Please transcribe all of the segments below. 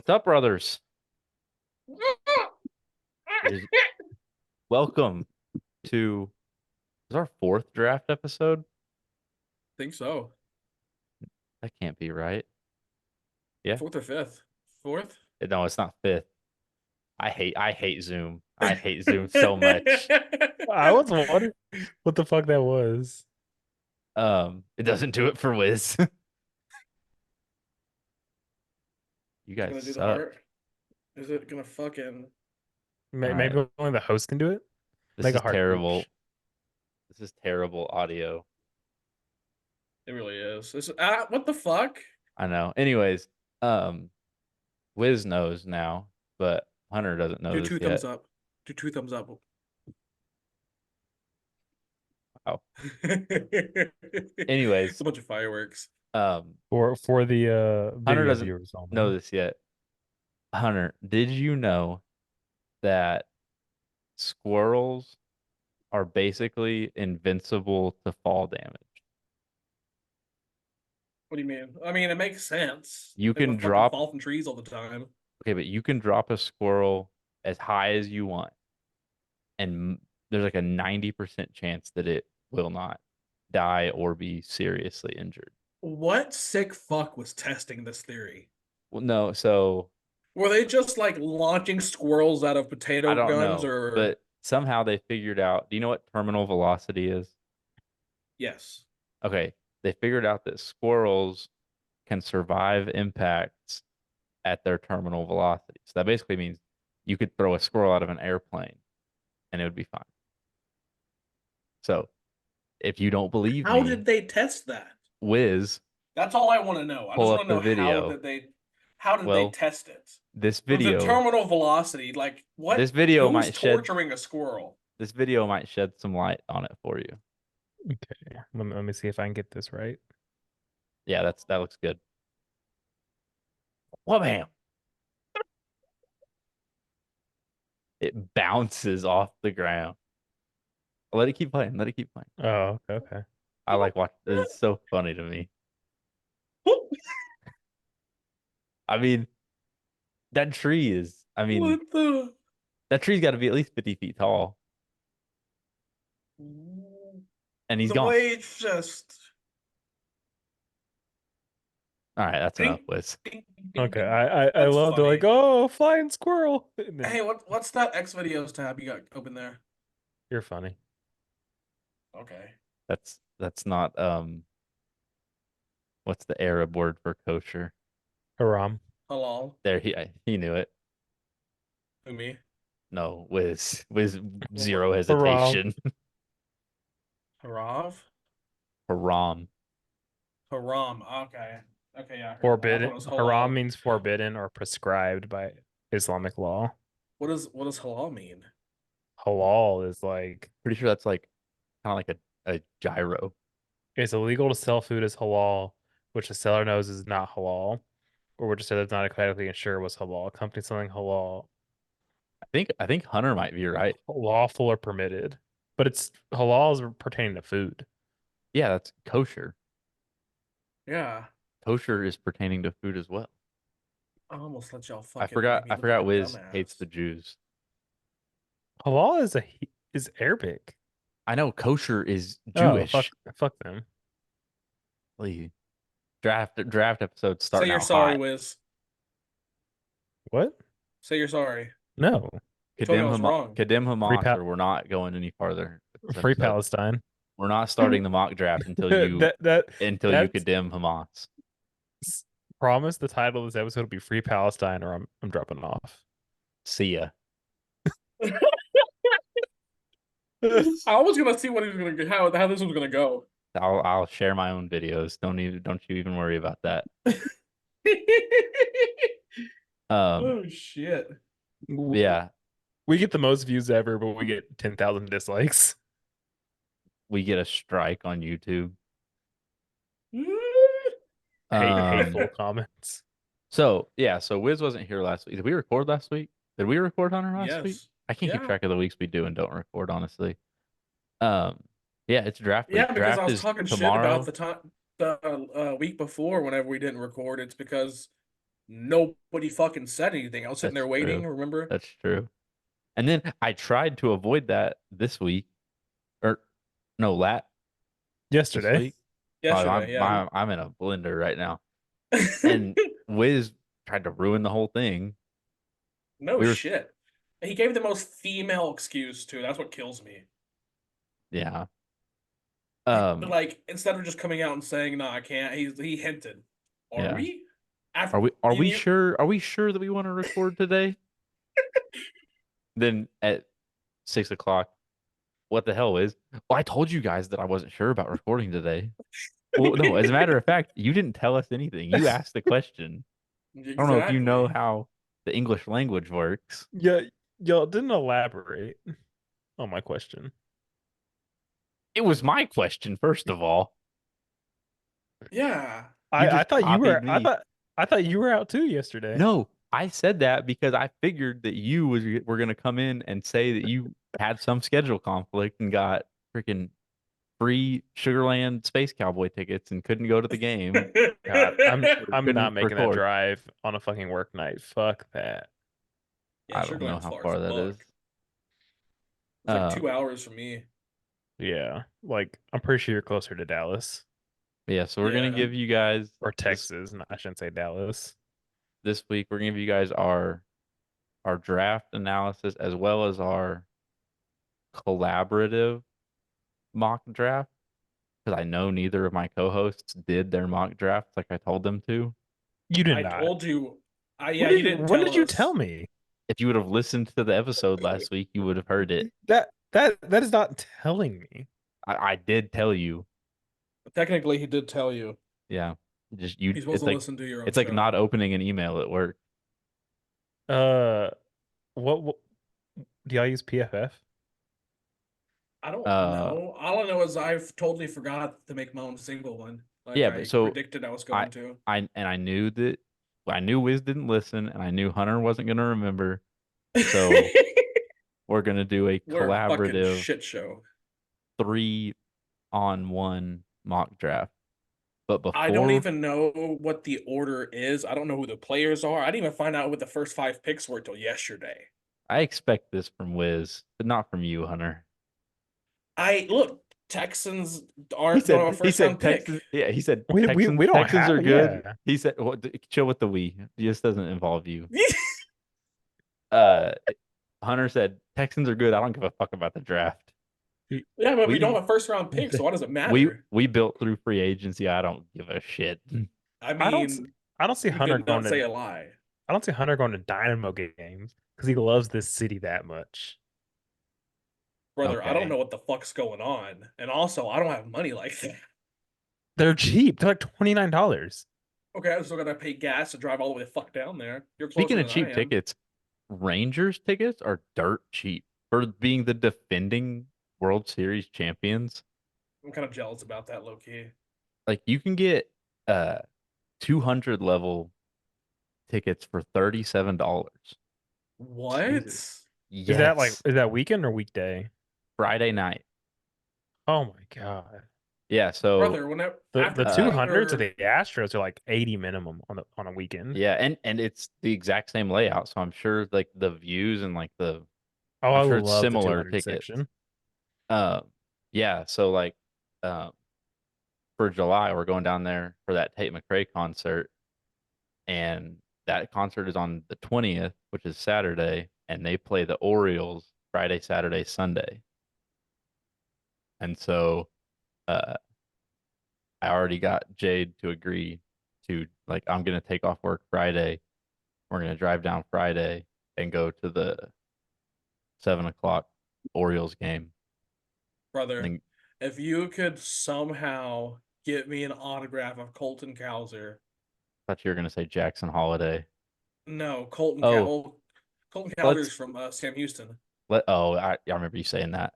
What's up, brothers? It is welcome to is our fourth draft episode. Think so. That can't be right. Yeah. Fourth or fifth? Fourth? No, it's not fifth. I hate Zoom. I hate Zoom so much. I was wondering what the fuck that was. It doesn't do it for Wiz. You It's guys gonna do the suck. heart. Is it gonna fucking? All right. Maybe only the host can do it. This Make a is heart terrible. Gooch. This is terrible audio. It really is. What the fuck? I know. Anyways, um, Wiz knows now, but Hunter doesn't know Do this two thumbs yet. up. Do two thumbs up. Wow. It's Anyways, a bunch of fireworks. For the Hunter video doesn't viewers know only. this yet. Hunter, did you know that squirrels are basically invincible to fall damage? What do you mean? I mean, it makes sense. You They can would fucking drop, fall from trees all the time. okay, but you can drop a squirrel as high as you want, and there's like a 90% chance that it will not die or be seriously injured. What sick fuck was testing this theory? Well, no, so Were they just like launching squirrels out of I potato don't guns know, or? but somehow they figured out. Do you know what terminal velocity is? Yes. Okay, they figured out that squirrels can survive impacts at their terminal velocity. So that basically means you could throw a squirrel out of an airplane and it would be fine. So if you don't believe How me, did they test that? Wiz, That's all I want to know. I pull just up want to the know video. how did they Well, test it? this The video, terminal velocity, like this what? video Who's might shed torturing a squirrel? this video might shed some light on it for you. Okay, let me see if I can get this right. Yeah, that looks good. Wham! It bounces off the ground. Let it keep playing. Let it keep playing. Oh, okay. I like watching. It's so funny to me. I mean, that tree is. I mean, What the? that tree's got to be at least 50 feet tall, and he's The gone. way it's just. All right, that's enough, Ding, Wiz. ding, ding, Okay, ding. I That's love the like, funny. oh, flying squirrel. And then, Hey, what's that X videos tab you got open there? you're funny. Okay. That's not what's the Arab word for kosher? Haram. Halal. There he knew it. Who me? No, Wiz zero What? Haram. hesitation. Harav? Haram. Haram. Okay. Okay, yeah, I heard that. I thought Forbidden. it was Haram halal. means forbidden or prescribed by Islamic law. What does halal mean? Halal is like Pretty sure that's like kind of like a gyro. it's illegal to sell food as halal, which the seller knows is not halal, or which the seller's not exactly sure was halal. A company selling halal, I think Hunter might be right. lawful or permitted, but it's halal is pertaining to food. Yeah, that's kosher. Yeah. Kosher is pertaining to food as well. I almost let y'all I fucking forgot make me I look like forgot a Wiz hates dumbass. the Jews. Halal is Arabic. I know kosher is Oh, Jewish. fuck them. Please. Draft episode Say starting you're out sorry, hot. Wiz. What? Say you're sorry. No, Told you I was wrong. Kadem free Hamas, pa or we're not going any farther with this free episode. Palestine. We're not starting the mock draft until you That's condemn Hamas. promise. The title of this episode will be Free Palestine, or I'm dropping off. See ya. I was gonna see what he was gonna get, how this was gonna go. I'll share my own videos. Don't you even worry about that. Oh shit. Yeah, We get the most views ever, but we get 10,000 dislikes. we get a strike on YouTube. Hateful comments. So Wiz wasn't here last week. Did we record last week? Did we record Hunter last week? Yes. I can't keep Yeah. track of the weeks we do and don't record, honestly. Yeah, it's draft week. Yeah, because I Draft was is talking shit tomorrow. about the week before whenever we didn't record. It's because nobody fucking said anything. I was sitting That's there waiting. true. Remember? That's true. And then I tried to avoid that this week, or no, this Yesterday. week. Wow, Yesterday, yeah. I'm in a blender right now. And Wiz tried to ruin the whole thing. No We were, shit. He gave the most female excuse too. That's what kills me. yeah. But like, instead of just coming out and saying, "No, I can't," he hinted. Are Yeah. we? After Are we you, sure? Are we sure that we want to record today? Then at 6 o'clock, what the hell is? Well, I told you guys that I wasn't sure about recording today. Well, no, as a matter of fact, you didn't tell us anything. You asked the question. I don't know if you know exactly. how the English language works. Yeah, y'all didn't elaborate on my question. It was my question, first of all. Yeah. You I just thought you copied were me. I thought you were out too yesterday. No, I said that because I figured that were gonna come in and say that you had some schedule conflict and got freaking free Sugarland Space Cowboy tickets and couldn't go to the game God, or I'm not couldn't making that record. drive on a fucking work night. Fuck that. Yeah, I don't know Sugarland's how far as far that is. fuck. It's like Uh, 2 hours for me. Yeah, like I'm pretty sure you're closer to Dallas yeah, so we're gonna Yeah. give you guys or Texas. I shouldn't say Dallas. this week. We're gonna give you guys our draft analysis as well as our collaborative mock draft because I know neither of my co-hosts did their mock drafts like I told them to. You did I not. told you. When Yeah, you didn't when tell did you tell us. me? If you would have listened to the episode last week, you would have heard it. That is not telling me. I did tell you. Technically, he did tell you. Yeah. Just you He's supposed to listen to your own it's like show. not opening an email at work. Uh, what do y'all use PFF? I don't Uh know. All I know is I've totally forgot to make my own single one, like yeah, but I so predicted I was I going to. I knew that I knew Wiz didn't listen and I knew Hunter wasn't gonna remember. So we're gonna do a We're a fucking collaborative shit show. 3-on-1 mock draft. But I don't before even know what the order is. I don't know who the players are. I didn't even find out what the first 5 picks were till yesterday. I expect this from Wiz, but not from you, Hunter. I look, Texans aren't don't have a He first said round pick. Texans. Yeah, he said We don't Texans have are good. yeah. He said, well, chill with the we. This doesn't involve you. Uh, Hunter said Texans are good. I don't give a fuck about the draft. Yeah, but we don't We have first round picks, so why does it matter? we built through free agency. I don't give a shit. I I don't s- mean, I don't see you Hunter could going not say to a lie. I don't see Hunter going to Dynamo games because he loves this city that much. Brother, I don't Okay. know what the fuck's going on. And also, I don't have money like that. They're cheap. They're like $29. Okay, I still gotta pay gas to drive all the way the fuck down there. You're closer Speaking of than I cheap am. tickets, Rangers tickets are dirt cheap for being the defending World Series champions. I'm kind of jealous about that, low key. Like you can get 200 level tickets for $37. Jesus. What? Yes, Is that weekend or weekday? Friday night. Oh my god. Yeah, so Brother, whenever The after uh 200s of or the Astros are like 80 minimum on a weekend. yeah, and it's the exact same layout, so I'm sure like the views and like Oh, I'm I sure it's love the similar 200 tickets. section. Uh, yeah, so like uh, for July we're going down there for that Tate McRae concert, and that concert is on the 20th, which is Saturday, and they play the Orioles Friday, Saturday, Sunday. And so uh, I already got Jade to agree to like I'm gonna take off work Friday. We're gonna drive down Friday and go to the 7 o'clock Orioles game. And brother, then if you could somehow get me an autograph of Colton Cowser. I thought you were gonna say Jackson Holiday. No, Oh, Colton let's Cowser's from Sam Houston. I remember you saying that.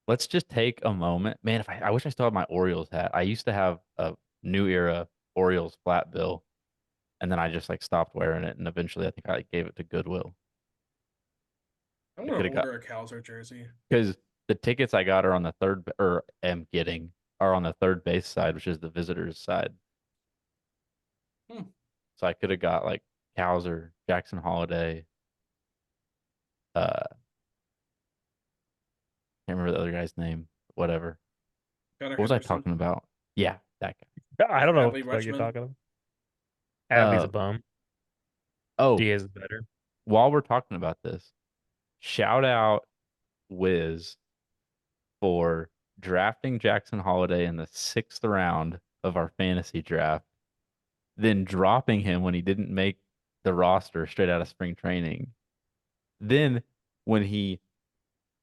Let's just take a moment. Man, if I wish I still had my Orioles hat. I used to have a new era Orioles flat bill, and then I just like stopped wearing it, and eventually I think I gave it to Goodwill. I'm I gonna could have got order a Cowser jersey. because the tickets I got are on the or am getting are on the third base side, which is the visitors side. Hmm. So I could have got like Cowser, Jackson Holiday. Can't remember the other guy's name. Whatever. Gunnar What was I Henderson, talking about? Yeah, that guy. I don't know what Adley the fuck you're Rutschman. talking about. Adley's Uh, a bum. oh, Diaz is better. while we're talking about this, shout out Wiz for drafting Jackson Holiday in the 6th round of our fantasy draft, then dropping him when he didn't make the roster straight out of spring training. Then when he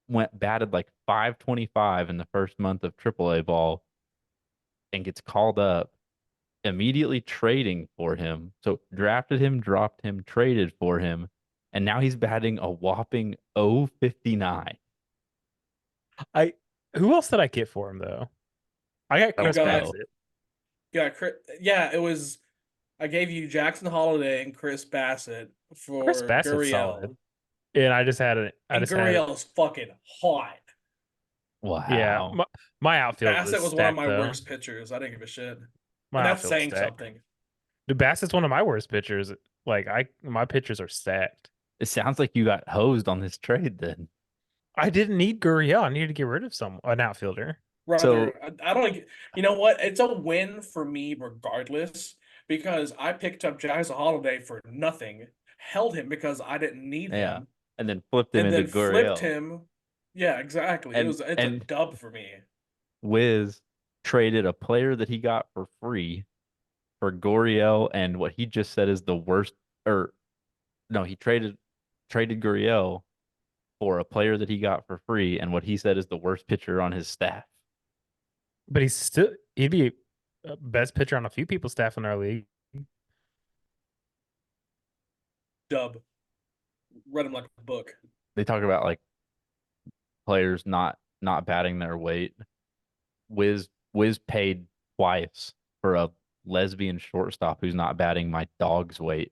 went batted like 525 in the first month of AAA ball and gets called up, immediately trading for him. So drafted him, dropped him, traded for him, and now he's batting a whopping 059. I who else did I get for him though? I got I You Chris don't got know. Bassett. yeah, it was. I gave you Jackson Holiday and Chris Bassett Chris for Bassett's solid. Gurriel, And I just had it. I and just had Gurriel is fucking hot. yeah. Wow. My outfield is Bassett was one of stacked my though. worst pitchers. I didn't give a shit, My and that's outfield's saying stacked. something. Dude, Bassett's one of my worst pitchers. Like my pitchers are stacked. It sounds like you got hosed on this trade then. I didn't need Gurriel. I needed to get rid of an outfielder. So, Brother, I don't. You know what? It's a win for me regardless because I picked up Jackson Holiday for nothing, held him because I didn't need yeah. him, And then flipped him and into then flipped Gurriel. him. Yeah, exactly. And It's a and dub for me. Wiz traded a player that he got for free for Gurriel and what he just said is the worst or no, he traded Gurriel for a player that he got for free and what he said is the worst pitcher on his staff. But he'd be best pitcher on a few people's staff in our league. Dub. Read him like a book. They talk about like players not batting their weight. Wiz paid twice for a lesbian shortstop who's not batting my dog's weight.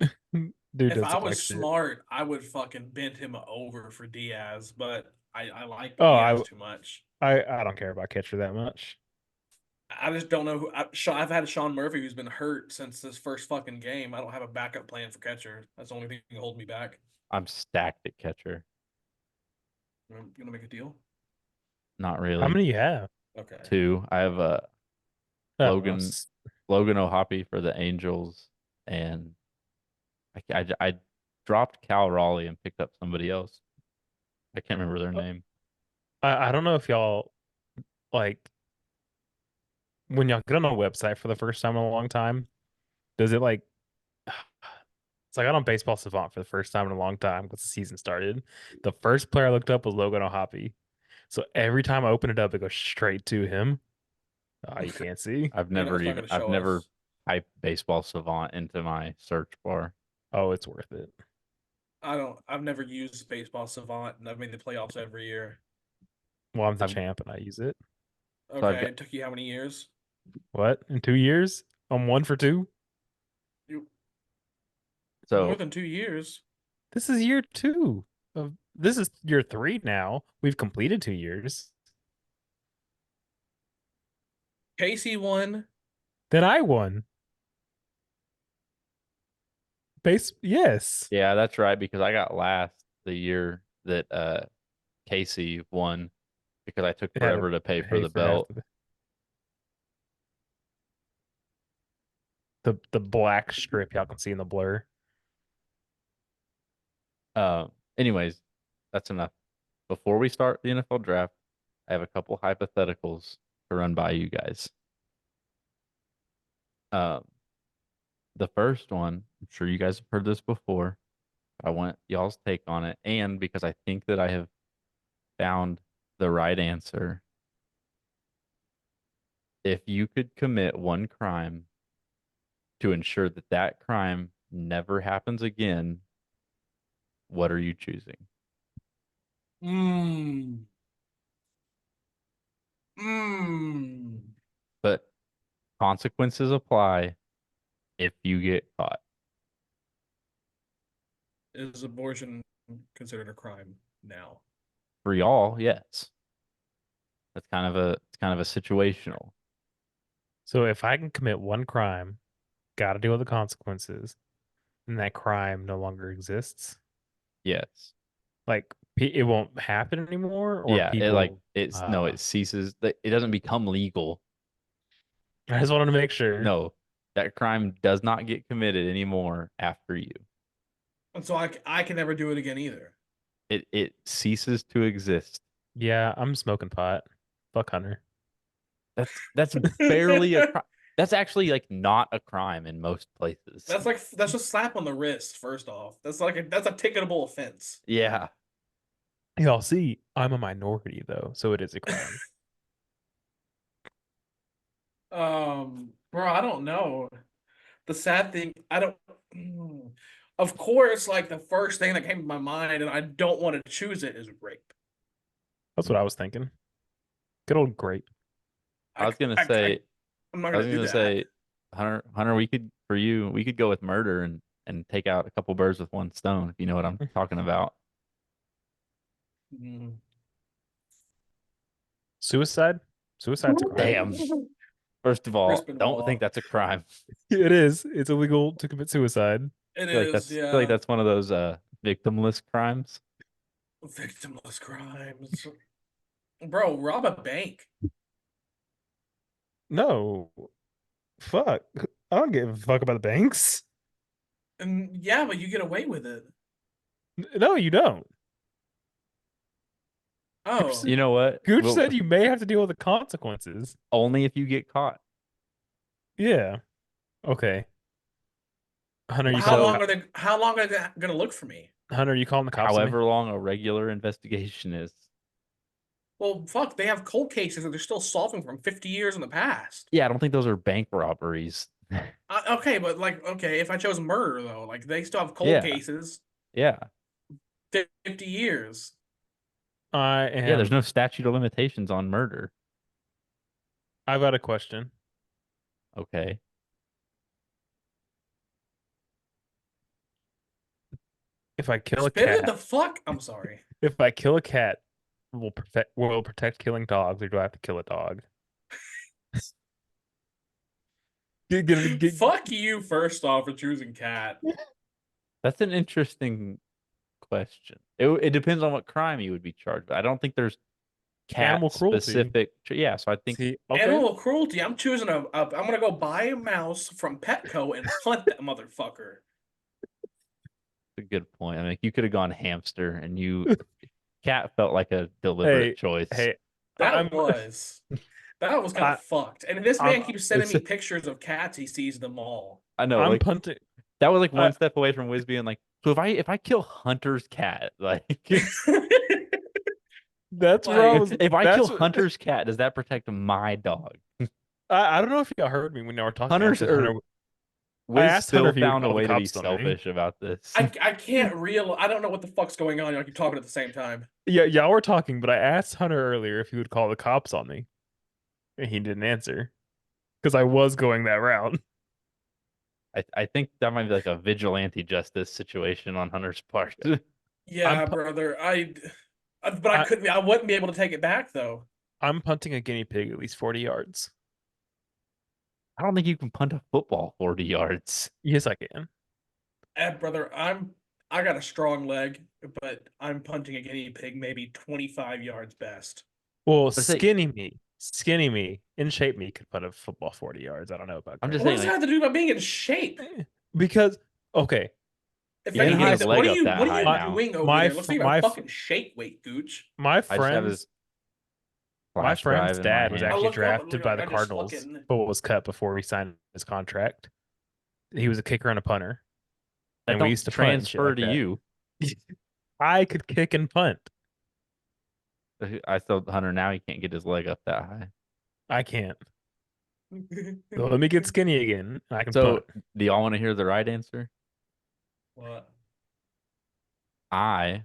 Dude If does I look was like shit. smart, I would fucking bend him over for Diaz, but I like Oh, Diaz too much. I don't care about catcher that much. I just don't know who. I've had Sean Murphy who's been hurt since this first fucking game. I don't have a backup plan for catcher. That's the only thing holding me back. I'm stacked at catcher. I'm gonna make a deal. Not How really. many you have? Okay. 2. I have Oh, Logan Logan O'Hoppe for the Angels, and I dropped Cal Raleigh and picked up somebody else. I can't remember their name. I don't know if y'all like when y'all get on a website for the first time in a long time, does it like it's like I got on Baseball Savant for the first time in a long time because the season started. The first player I looked up was Logan O'Hoppe. So every time I open it up, it goes straight to him. Oh, you can't see. I've Yeah, no, never it's not even gonna I've show never us. typed Baseball Savant into my search bar. Oh, it's worth it. I've never used Baseball Savant, and I've made the playoffs every year. Well, I'm the I've champ and I use it. So I've Okay, got it took you how many years? What? In 2 years? I'm 1 for 2? You more so than 2 years. This is year 2. This is year 3 now. We've completed 2 years. Casey won. Then I won. Yes. yeah, that's right because I got last the year that Casey won because I took It had to forever to pay for pay the for half belt. of the black strip y'all can see in the blur. Anyways, that's enough. Before we start the NFL draft, I have a couple hypotheticals to run by you guys. Um, the first one, I'm sure you guys have heard this before. I want y'all's take on it, and because I think that I have found the right answer. If you could commit one crime to ensure that that crime never happens again, what are you choosing? Mmm. Mmm. But consequences apply if you get caught. Is abortion considered a crime now? For y'all, yes. It's kind of a situational. So if I can commit one crime, got to deal with the consequences. and that crime no longer exists. Yes. Like it won't happen anymore, or Yeah. people. It ceases. It doesn't become legal. I just wanted to make sure. No, that crime does not get committed anymore after you. And so I can never do it again either. It ceases to exist. Yeah, I'm smoking pot. Fuck Hunter. That's barely a crime. That's actually like not a crime in most places. That's just slap on the wrist. First off, that's a ticketable offense. Yeah. Y'all see, I'm a minority though, so it is a crime. Bro, I don't know. The sad thing, I don't. Of course, like the first thing that came to my mind, and I don't want to choose it, is rape. That's what I was thinking. Good old grape. I was gonna I say I'm not I was gonna do gonna that. say Hunter, we could go with murder and take out a couple birds with one stone, if you know what I'm talking about. Mm. Suicide? Suicide's a crime. Damn. First of all, don't think Crispin that's a crime. It is. It's illegal to commit suicide. It I is, feel like yeah. that's one of those victimless crimes. Victimless crimes. Bro, rob a bank. No. Fuck. I don't give a fuck about the banks. And yeah, but you get away with it. No, you don't. Oh. You know what? Gooch Well, said you may have to deal with the consequences. only if you get caught. Yeah. Okay. Hunter, Well, you calling So, how long are they gonna look for me? Hunter, you calling the cops on me? however long a regular investigation is. Well, fuck, they have cold cases that they're still solving from 50 years in the past. Yeah, I don't think those are bank robberies. Okay, but like, okay, if I chose murder though, like they still have cold Yeah, cases, yeah, 50 years. I yeah. There's am. no statute of limitations on murder. I've got a question. Okay. If I kill a Spit it cat, the fuck? I'm sorry. if I kill a cat, will protect killing dogs, or do I have to kill a dog? Get- Fuck you, first off, for choosing cat. That's an interesting question. It depends on what crime you would be charged with. I don't think there's animal cat cruelty. specific. Yeah, so I think See, okay. Animal cruelty. I'm choosing I'm gonna go buy a mouse from Petco and hunt that motherfucker. it's a good point. I mean, you could have gone hamster, and cat felt like a deliberate choice. Hey, That I'm was that was kind I, of fucked. And this I'm man keeps sending me It's- pictures of cats he sees in the mall. I know, I'm like punting. that was like I, one step away from Wiz being like, so if I kill Hunter's cat, like that's where I Like, was. if I kill That's Hunter's cat, does that protect my dog? I don't know if y'all heard me when y'all were talking. Hunter's or I Wiz asked Hunter still if he would found a call the way to be cops on me. selfish about this. I can't I don't know what the fuck's going on. Y'all keep talking at the same time. Yeah, y'all were talking, but I asked Hunter earlier if he would call the cops on me, and he didn't answer because I was going that route. I think that might be like a vigilante justice situation on Hunter's part. Yeah, brother. But I, I wouldn't be able to take it back though. I'm punting a guinea pig at least 40 yards. I don't think you can punt a football 40 yards. Yes, I can. Brother, I got a strong leg, but I'm punting a guinea pig maybe 25 yards best. Well, Let's say skinny me, in shape me could put a football 40 yards. I don't know about I'm just What great. does saying, that like, have to do about being in shape? Because okay, If he didn't get anything, his leg up that what are high you now. doing over my there? Let's fr- talk about my f- fucking shake weight, Gooch. my I just have friend's his flash drive in my dad was hand. actually Look up, drafted by the I just Cardinals, fucking but was cut before he signed his contract. He was a kicker and a punter, That and we don't used to punt and shit transfer like to that. you. I could kick and punt. I still Hunter now he can't get his leg up that high. I can't. So let me get skinny again. I can So punt. do y'all want to hear the right answer? What? I'm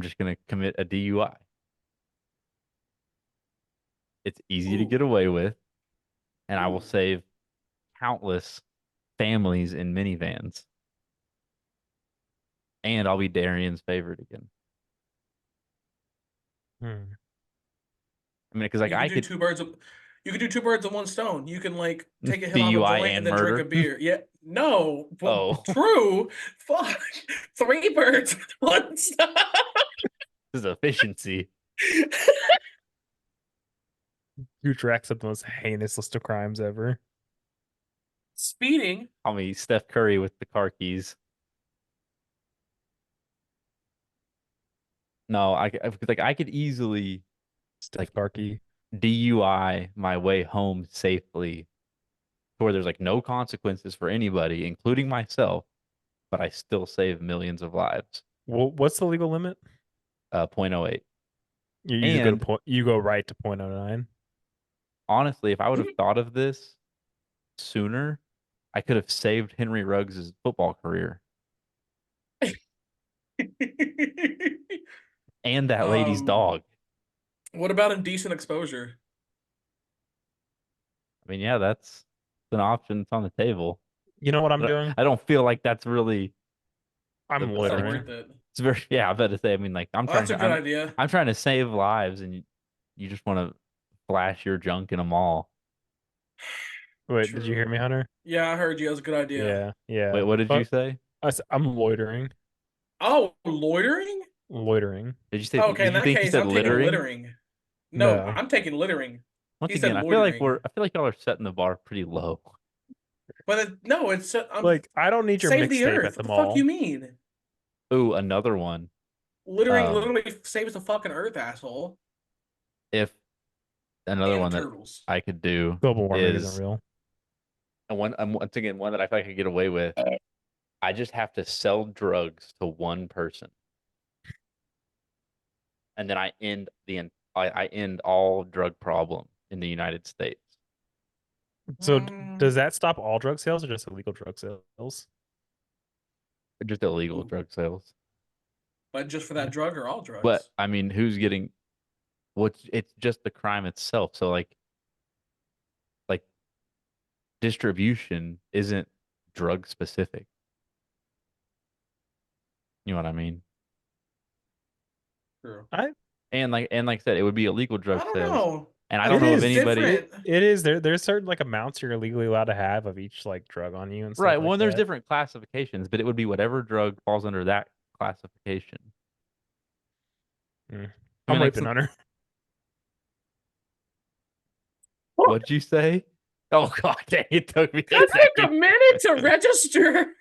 just gonna commit a DUI. It's easy to Ooh. get away with, and I will Ooh. save countless families in minivans. And I'll be Darian's favorite again. Hmm. I mean, because like You could I do could, You could do two birds with one stone. You can like take a hit off a DUI joint and and then drink a murder. beer. Yeah, no, well, Oh, true. Fuck, three birds with one stone. this is efficiency. Gooch racks up the most heinous list of crimes ever. Speeding. Call me Steph Curry with the car keys. No, I could easily Steph Garkey. DUI my way home safely to where there's like no consequences for anybody, including myself, but I still save millions of lives. Well, what's the legal limit? 0.08. You just go to And point. You go right to 0.09. honestly, if I would have thought of this sooner, I could have saved Henry Ruggs' football career and that lady's dog. What about indecent exposure? I mean, yeah, that's an option that's on the table. You know what I'm But doing? I don't feel like that's really I'm That's not loitering. worth it. it's very yeah, I better say. I mean, like Oh, that's a good idea. I'm trying to save lives and you just want to flash your junk in a mall. Wait, did you hear True. me, Hunter? Yeah, I heard you. That's a good idea. Yeah, yeah. Wait, what did you say? I'm loitering. Oh, loitering? Loitering. Did you say Okay, in did you that think you case, said I'm taking littering? littering. No, No. I'm taking littering. Once He again, said loitering. I feel like y'all are setting the bar pretty low. But no, it's Like, I don't need your save the mixtape earth. at the What the fuck mall. you mean? Ooh, another one. Littering Um, literally saves the fucking earth, asshole. if another And one the that turtles. I could do Global warming isn't is real. once again one that I feel like I could get away with. I just have to sell drugs to one person, and then I end all drug problem in the United States. So Mm, does that stop all drug sales or just illegal drug sales? Just illegal Ooh. drug sales. but just for that drug or all But drugs? I mean, who's getting what's it's just the crime itself. So like distribution isn't drug specific. You know what I mean? True. And like I said, it would be illegal I drug don't sales. know. And I I don't don't know know. of is. It's anybody. different. It is. There's certain like amounts you're legally allowed to have of each like drug on you and stuff Right. like Well, there's that. different classifications, but it would be whatever drug falls under that classification. I mean, I'm like, raping Hunter. what'd you say? Oh God, dang, it took me a That took a second. minute to register.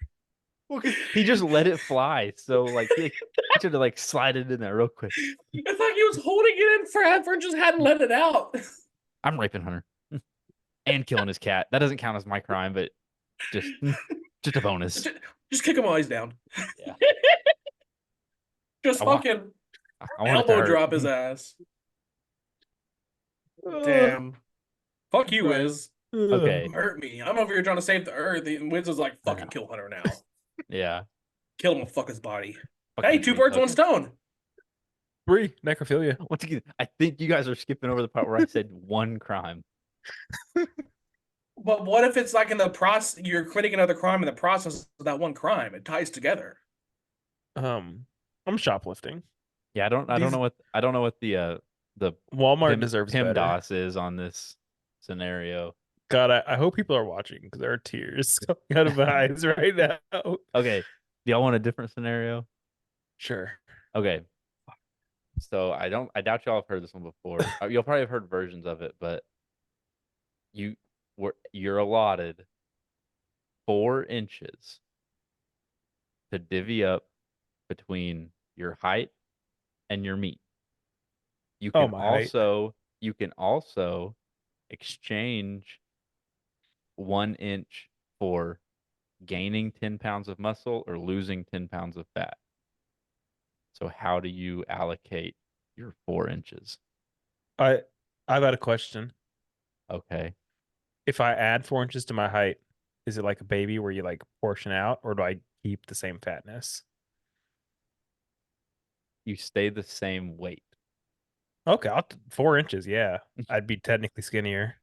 Well, 'cause he just let it fly. So like he should have like slided in there real quick. It's like he was holding it in forever and just hadn't let it out. I'm raping Hunter and killing his cat. That doesn't count as my crime, but just just a bonus. Just kick him while he's down. Yeah. Just I want fucking I want it to elbow hurt. drop his ass. Damn. Fuck you, Right. Wiz. Okay. Hurt me. I'm over here trying to save the earth. And Wiz is like, fucking kill Hunter now. Yeah. Kill him and fuck his body. Fuck Hey, you, two Pete. birds, Okay. one stone. 3 necrophilia. Once again, I think you guys are skipping over the part where I said one crime. But what if it's like in the process, you're committing another crime in the process of that one crime? It ties together. I'm shoplifting. Yeah, I don't know what the Walmart deserves better. PIMDOS is on this scenario. God, I hope people are watching because there are tears coming out of my eyes right now. Okay. Do y'all want a different scenario? Sure. Okay. So I doubt y'all have heard this one before. You'll probably have heard versions of it, but you're allotted 4 inches to divvy up between your height and your meat. You Oh, can my height. you can also exchange 1 inch for gaining 10 pounds of muscle or losing 10 pounds of fat. So how do you allocate your 4 inches? I've got a question. Okay. If I add 4 inches to my height, is it like a baby where you like portion out, or do I keep the same fatness? You stay the same weight. Okay, 4 inches. Yeah, I'd be technically skinnier.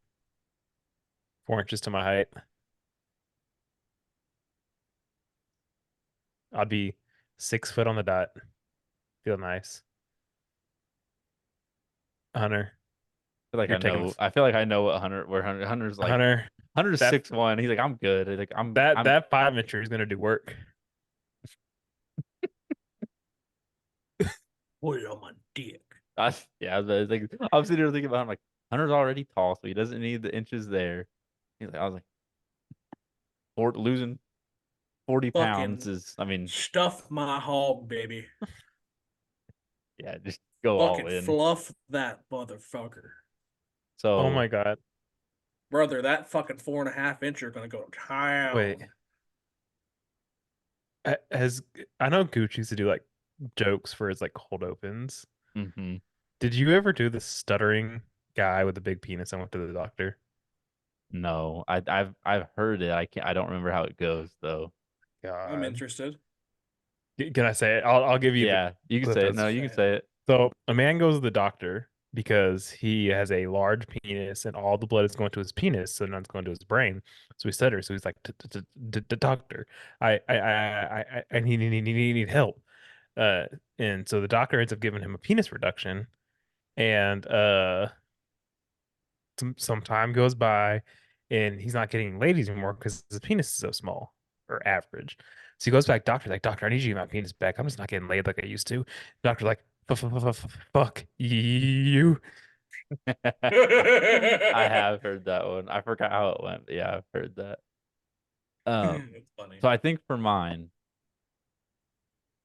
4 inches to my height. I'd be 6 foot on the dot. Feel nice. Hunter, feel like You're I taking know. I feel like I know what Hunter. Where Hunter's like Hunter. Hunter's That 6'1". He's like, I'm good. He's like, that I'm. that 5 incher is gonna do work. Put it on my dick. Yeah, I was like, I'm sitting here thinking about. I'm like, Hunter's already tall, so he doesn't need the inches there. I was like, losing 40 pounds Fucking is. I mean, stuff my hog, baby. yeah, just go all Fucking in. fluff that motherfucker. Oh So my god. Brother, that fucking 4.5 incher gonna go to Wait. town. Has I know Gooch used to do like jokes for his like cold opens. hmm Did you ever do the stuttering guy with the big penis and went to the doctor? no, I've heard it. I don't remember how it goes though. I'm God. interested. Can I say it? I'll give you the Yeah, you can clip say it. notes. No, you can say it. So a man goes to the doctor because he has a large penis and all the blood is going to his penis, so none going to his brain. So he stutters. So he's like, "Doctor, I need help." Uh, and so the doctor ends up giving him a penis reduction, and some time goes by, and he's not getting ladies anymore because his penis is so small or average. So he goes back, doctor, like, doctor, I need you to get my penis back. I'm just not getting laid like I used to. Doctor's like, fuck you. I have heard that one. I forgot how it went, but yeah, I've heard that. It's funny. So I think for mine,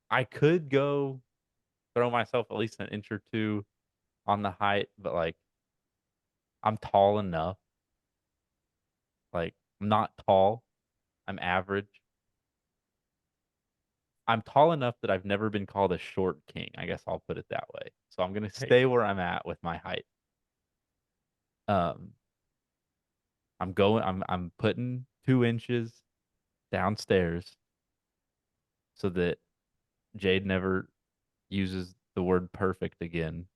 I could go throw myself at least an inch or two on the height, but like I'm tall enough. Like I'm not tall. I'm average. I'm tall enough that I've never been called a short king. I guess I'll put it that way. So I'm gonna Hey, stay where I'm at with my height. Um, I'm putting 2 inches downstairs so that Jade never uses the word perfect again.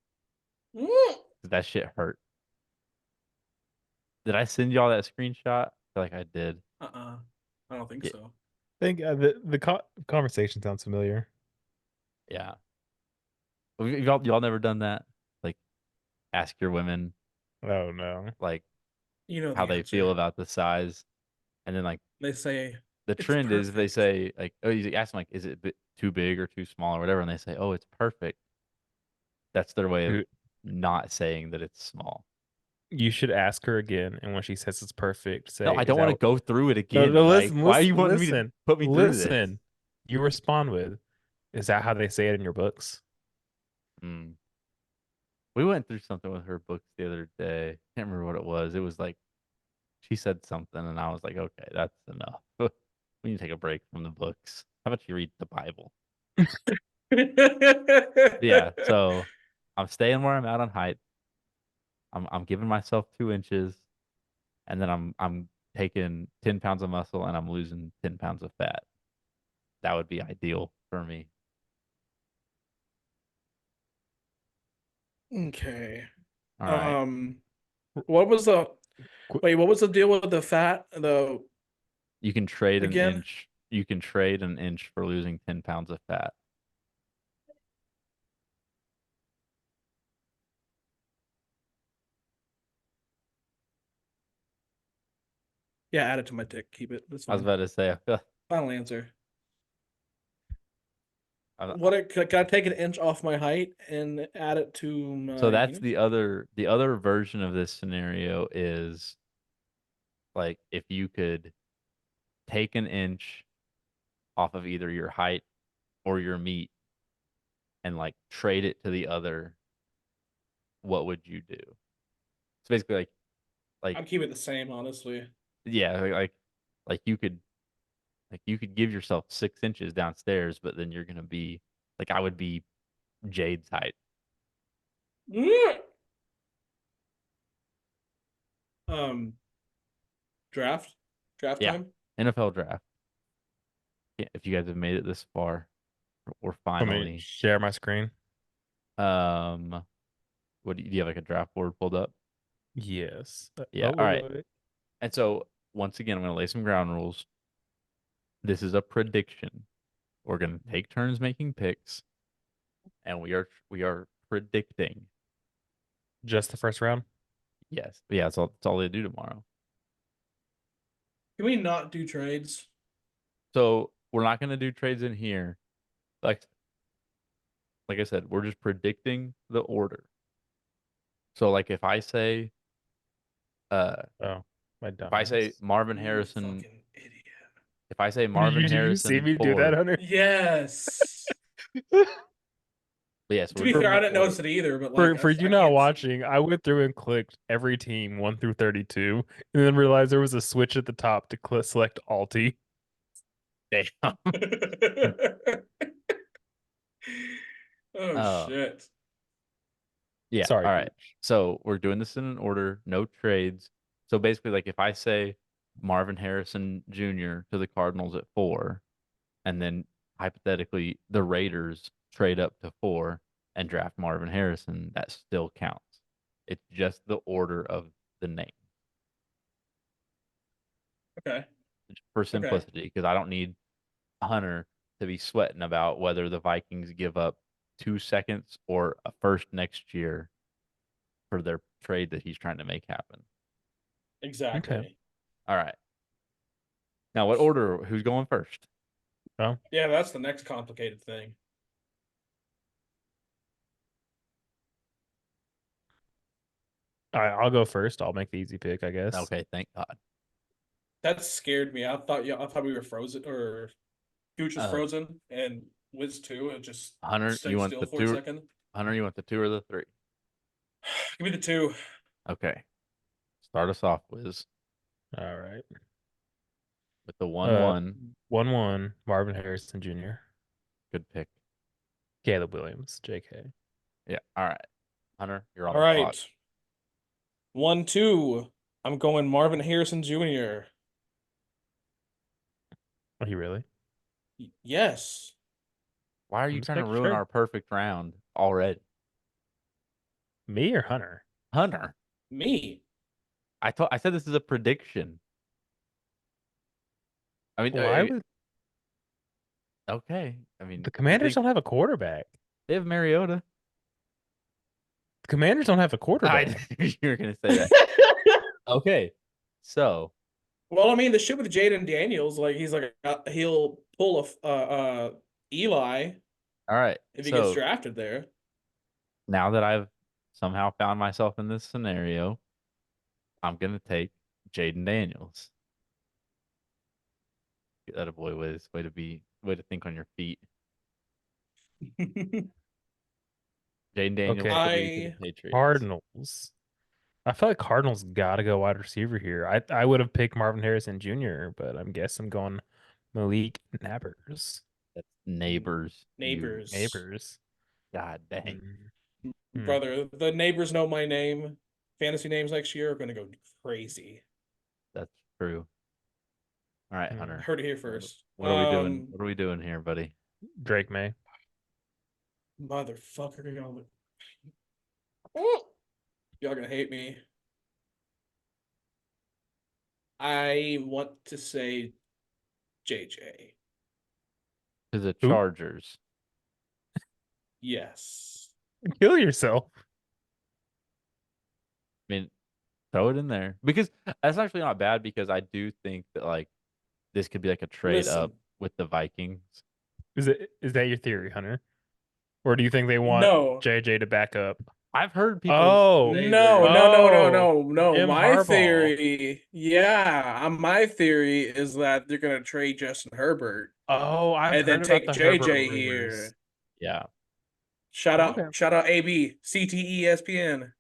'Cause that shit hurt. Did I send y'all that screenshot? I feel like I did. I don't think Yeah. so. I think conversation sounds familiar. Yeah. Y'all never done that? Like ask your women Oh no. like You know how the they feel answer. about the size, and then like They say the it's trend is they perfect. say like, oh, you ask them like, is it too big or too small or whatever, and they say, oh, it's perfect. That's their way of Dude, not saying that it's small. you should ask her again, and when she says it's perfect, No, say, I "Is don't that want to go through it no, again. no, Like, listen, why are you listen, wanting me to listen, put me through this? listen." You respond with, "Is that how they say it in your books?" Mm. We went through something with her books the other day. Can't remember what it was. It was like she said something, and I was like, okay, that's enough. We need to take a break from the books. How about you read the Bible? Yeah. So I'm staying where I'm at on height. I'm giving myself 2 inches, and then I'm taking 10 pounds of muscle, and I'm losing 10 pounds of fat. That would be ideal for me. Okay. All right. Um, what was the Qu- wait? What was the deal with the fat? The You can trade an again? inch. You can trade an inch for losing 10 pounds of fat. Yeah, add it to my dick. Keep it. That's I was fine. about to say, Final answer. I, Can I take an inch off my height and add it to so my that's penis? the other version of this scenario is like if you could take an inch off of either your height or your meat and like trade it to the other, what would you do? It's basically like I'm keeping it the same, honestly. yeah, like you could give yourself 6 inches downstairs, but then you're gonna be like I would be Jade's height. Um, draft, draft Yeah, time. NFL draft. Yeah, if you guys have made it this far, we're Let me finally. share my screen. Um, do you have like a draft board pulled up? Yes. Yeah. Oh, All wait, right. wait, wait. And so once again, I'm gonna lay some ground rules. This is a prediction. We're gonna take turns making picks, and we are predicting. Just the first round. Yes. Yeah, that's all they do tomorrow. Can we not do trades? So we're not gonna do trades in here. Like like I said, we're just predicting the order. So like Oh, my if I say dumbass. Marvin You Harrison, fucking idiot. if I say Did Marvin you see Harrison me do that, 4, Hunter? Yes. but yes, To we're be fair, doing I the didn't order. notice it either, but like For you I not can't see. watching, I went through and clicked every team 1 through 32, and then realized there was a switch at the top to select Alti. Damn. Oh Uh, shit. yeah. Sorry, All right. Gooch. So we're doing this in an order, no trades. So basically, like if I say Marvin Harrison Jr. to the Cardinals at 4, and then hypothetically the Raiders trade up to 4 and draft Marvin Harrison, that still counts. It's just the order of the name Okay. for Okay. simplicity, because I don't need Hunter to be sweating about whether the Vikings give up 2 seconds or a first next year for their trade that he's trying to make happen. Okay. Exactly. All right. Now, what order? Who's going first? Well, Yeah, that's the next complicated thing. I'll go first. I'll make the easy pick, I guess. Okay, thank God. That scared me. I thought we were frozen or Gooch was Uh, frozen and Wiz too. It just Hunter, you stood want still the for a two? second. Hunter, you want the 2 or the 3? Give me the 2. Okay. Start us off, Wiz, All right. with the 1-1. 1-1, Marvin Harrison Jr., Good pick. Caleb Williams, JK. Yeah. All right. Hunter, you're on All the clock. right. 1-2. I'm going Marvin Harrison Jr. Are you really? Yes. Why are I'm you just trying to making ruin sure. our perfect round already? Me or Hunter? Hunter, Me. I said this is a prediction. I mean, Why would okay. I the mean, you Commanders think don't have a quarterback? they have Mariota? The Commanders don't have a I quarterback. knew you were gonna say that. Okay, so Well, I mean, the shit with Jaden Daniels, like he's like he'll pull a Eli all right, if he gets so drafted there. now that I've somehow found myself in this scenario, I'm gonna take Jaden Daniels. Get that a boy Wiz. Way to think on your feet. Jaden Daniels, Okay. 3 to the I Patriots. Cardinals. I feel like Cardinals got to go wide receiver here. I would have picked Marvin Harrison Jr., but I guess I'm going Malik Nabers. That's neighbors. You neighbors, Neighbors. God dang. Mm, mm. brother, the neighbors know my name. Fantasy names next year are going to go crazy. That's true. All right, Mm. I Hunter. heard it here first. What are we doing? What are we doing here, buddy? Drake May. Motherfucker, y'all gonna hate me. I want to say JJ. To the Who? Chargers. Yes. Kill yourself. I mean, throw it in there because that's actually not bad because I do think that like this could be like a trade up Listen, with the Vikings. Is that your theory, Hunter? Or do you think they want no. JJ to back up? I've heard people Oh, say that. No. Jim My Harbaugh. theory, my theory is that they're gonna trade Justin Herbert Oh, I've and then heard about take the Herbert JJ rumors. here. Yeah. Okay. Shout out AB, CTE ESPN.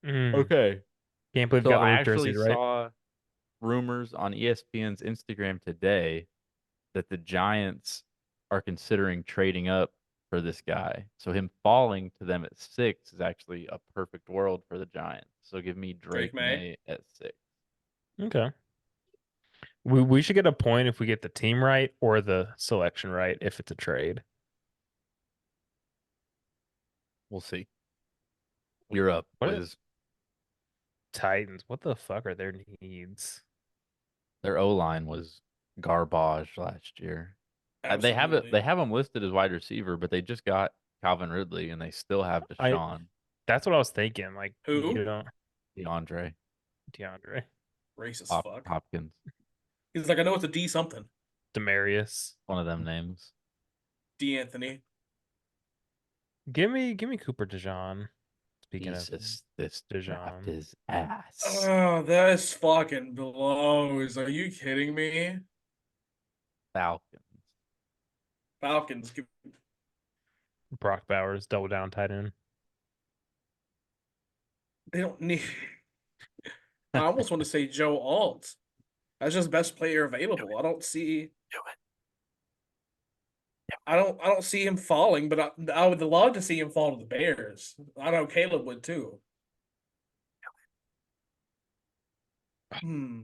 Mm. Okay. Can't believe you So got the I Luke actually jersey, right? saw rumors on ESPN's Instagram today that the Giants are considering trading up for this guy. So him falling to them at 6 is actually a perfect world for the Giants. So give me Drake Drake May. May at 6. Okay. We should get a point if we get the team right or the selection right if it's a trade. We'll see. You're up, What are Wiz. Titans? What the fuck are their needs? Their O line was garbage last year. They have it. Absolutely. They have him listed as wide receiver, but they just got Calvin Ridley, and they still have I Deshaun. That's what I was thinking. Like you Who? don't. DeAndre DeAndre. Racist fuck. Hopkins. He's like, I know it's a D something. Demarius. One of them names. D Anthony. Give me Cooper DeJean. Speaking of Jesus, this draft DeJean. is ass. Oh, this fucking blows. Are you kidding me? Falcons. Falcons. Brock Bowers, double down tight end. They don't need. I almost want to say Joe Alt. That's just best player available. I don't see. I don't see him falling, but I would love to see him fall to the Bears. I know Caleb would too. Hmm.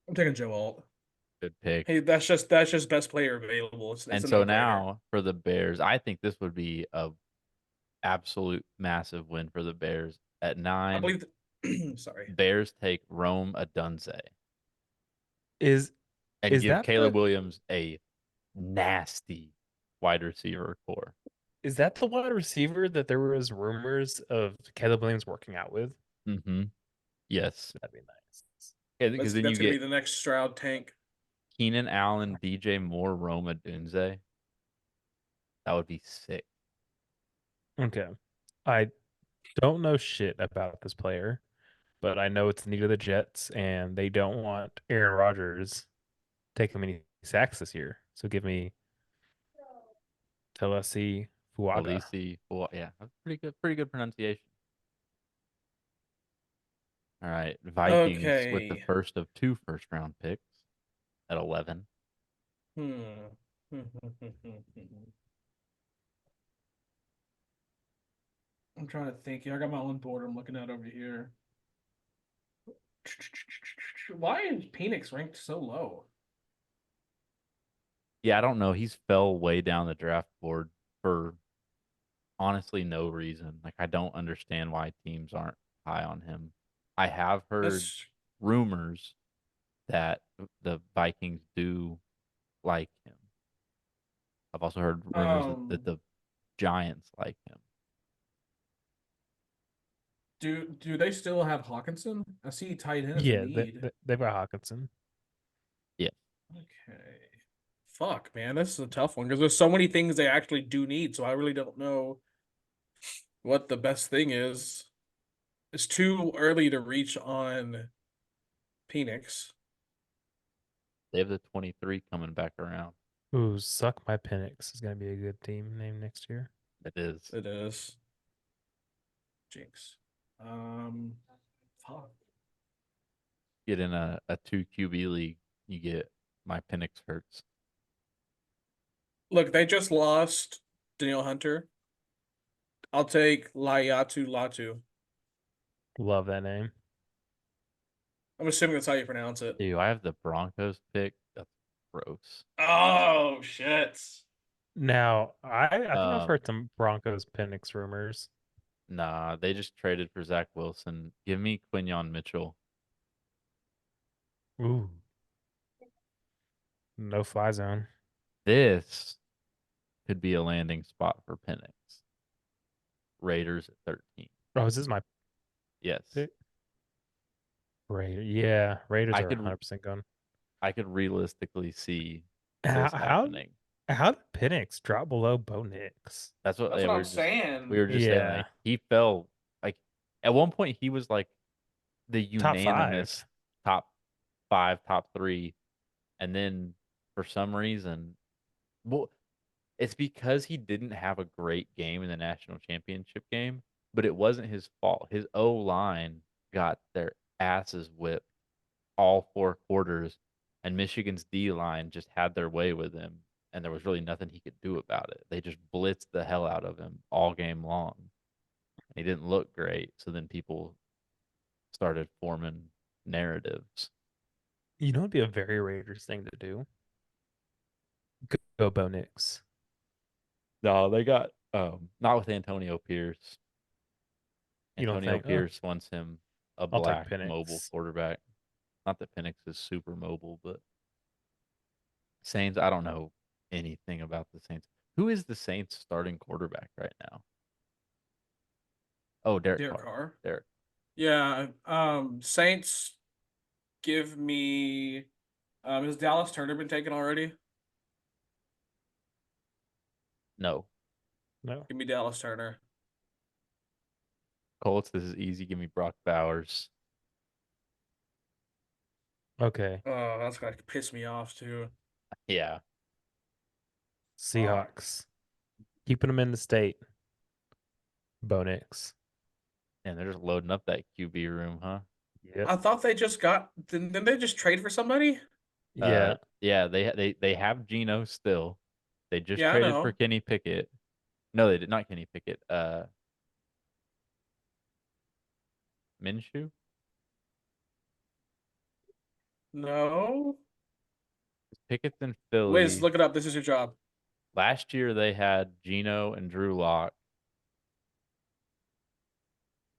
I'm taking Joe Alt. Good pick. Hey, that's just best player available. It's And a so no-brainer. now for the Bears, I think this would be a absolute massive win for the Bears. At I 9, believe. Sorry. Bears take Rome Odunze Is and is give that Caleb the Williams a nasty wide receiver core. is that the wide receiver that there was rumors of Caleb Williams working out with? Mm-hmm. Yes. That'd be nice. Yeah, because then you That's gonna be get the next Stroud tank. Keenan Allen, DJ Moore, Rome Odunze. That would be sick. Okay. I don't know shit about this player, but I know it's the need of the Jets, and they don't want Aaron Rodgers taking many sacks this year. So give me Telesi Fuaga. Alisi, well, yeah, that's pretty good pronunciation. All right, Vikings with the Okay. first of 2 first-round picks at 11. Hmm. I'm trying to think. Yeah, I got my own board I'm looking at over here. Why is Penix ranked so low? Yeah, I don't know. He's fell way down the draft board for honestly no reason. Like I don't understand why teams aren't high on him. I have heard That's rumors that the Vikings do like him. I've also heard rumors that um. the Giants like him. Do they still have Hawkinson? I see tight end as a Yeah, need. they've got Hawkinson. Yeah. Okay. Fuck, man, this is a tough one because there's so many things they actually do need. So I really don't know what the best thing is. It's too early to reach on Penix. They have the 23 coming back around. Ooh, Suck My Penix is going to be a good team name next year. It is. It is. Jinx. Fuck. Get in a 2 QB league, you get my Penix hurts. Look, they just lost Daniel Hunter. I'll take Layatu Latu. Love that name. I'm assuming that's how you pronounce it. Ew, I have the Broncos pick. That's gross. Oh shit. Now, I think I've Um, heard some Broncos Penix rumors. nah, they just traded for Zach Wilson. Give me Quinyon Mitchell. Ooh, no fly zone. This could be a landing spot for Penix. Raiders at 13. Oh, is this my Yes. pick? Raider. Yeah, Raiders I are could 100% gone. I could realistically see How, this how happening. how did Penix drop below Bo Nix? That's what That's they what were I'm just saying. we were just saying Yeah, like he fell like at one point he was like the top unanimous 5. top 5, top 3, and then for some reason, well, it's because he didn't have a great game in the national championship game, but it wasn't his fault. His O line got their asses whipped all 4 quarters, and Michigan's D line just had their way with him, and there was really nothing he could do about it. They just blitzed the hell out of him all game long. He didn't look great, so then people started forming narratives. You know, it'd be a very Raiders thing to do. Go Bo Nix. No, they got not with Antonio Pierce. You don't Antonio think? Oh, Pierce wants him a I'll take black mobile Penix. quarterback. Not that Penix is super mobile, but Saints, I don't know anything about the Saints. Who is the Saints starting quarterback right now? Oh, Derek Derek Carr. Carr. Derek. Yeah. Saints give me. Has Dallas Turner been taken already? No. No. Give me Dallas Turner. Colts, this is easy. Give me Brock Bowers. Okay. Oh, that's gonna piss me off too. Yeah. Fuck. Seahawks. Keeping them in the state. Bo Nix. And they're just loading up that QB room, huh? Yep. I thought they just got. Didn't they just trade for somebody? Yeah. Yeah, they have Geno still. They just Yeah, I traded for know. Kenny Pickett. No, they did not Kenny Pickett. Minshew? No. Pickett's in Wiz, Philly. look it up. This is your job. Last year they had Geno and Drew Lock.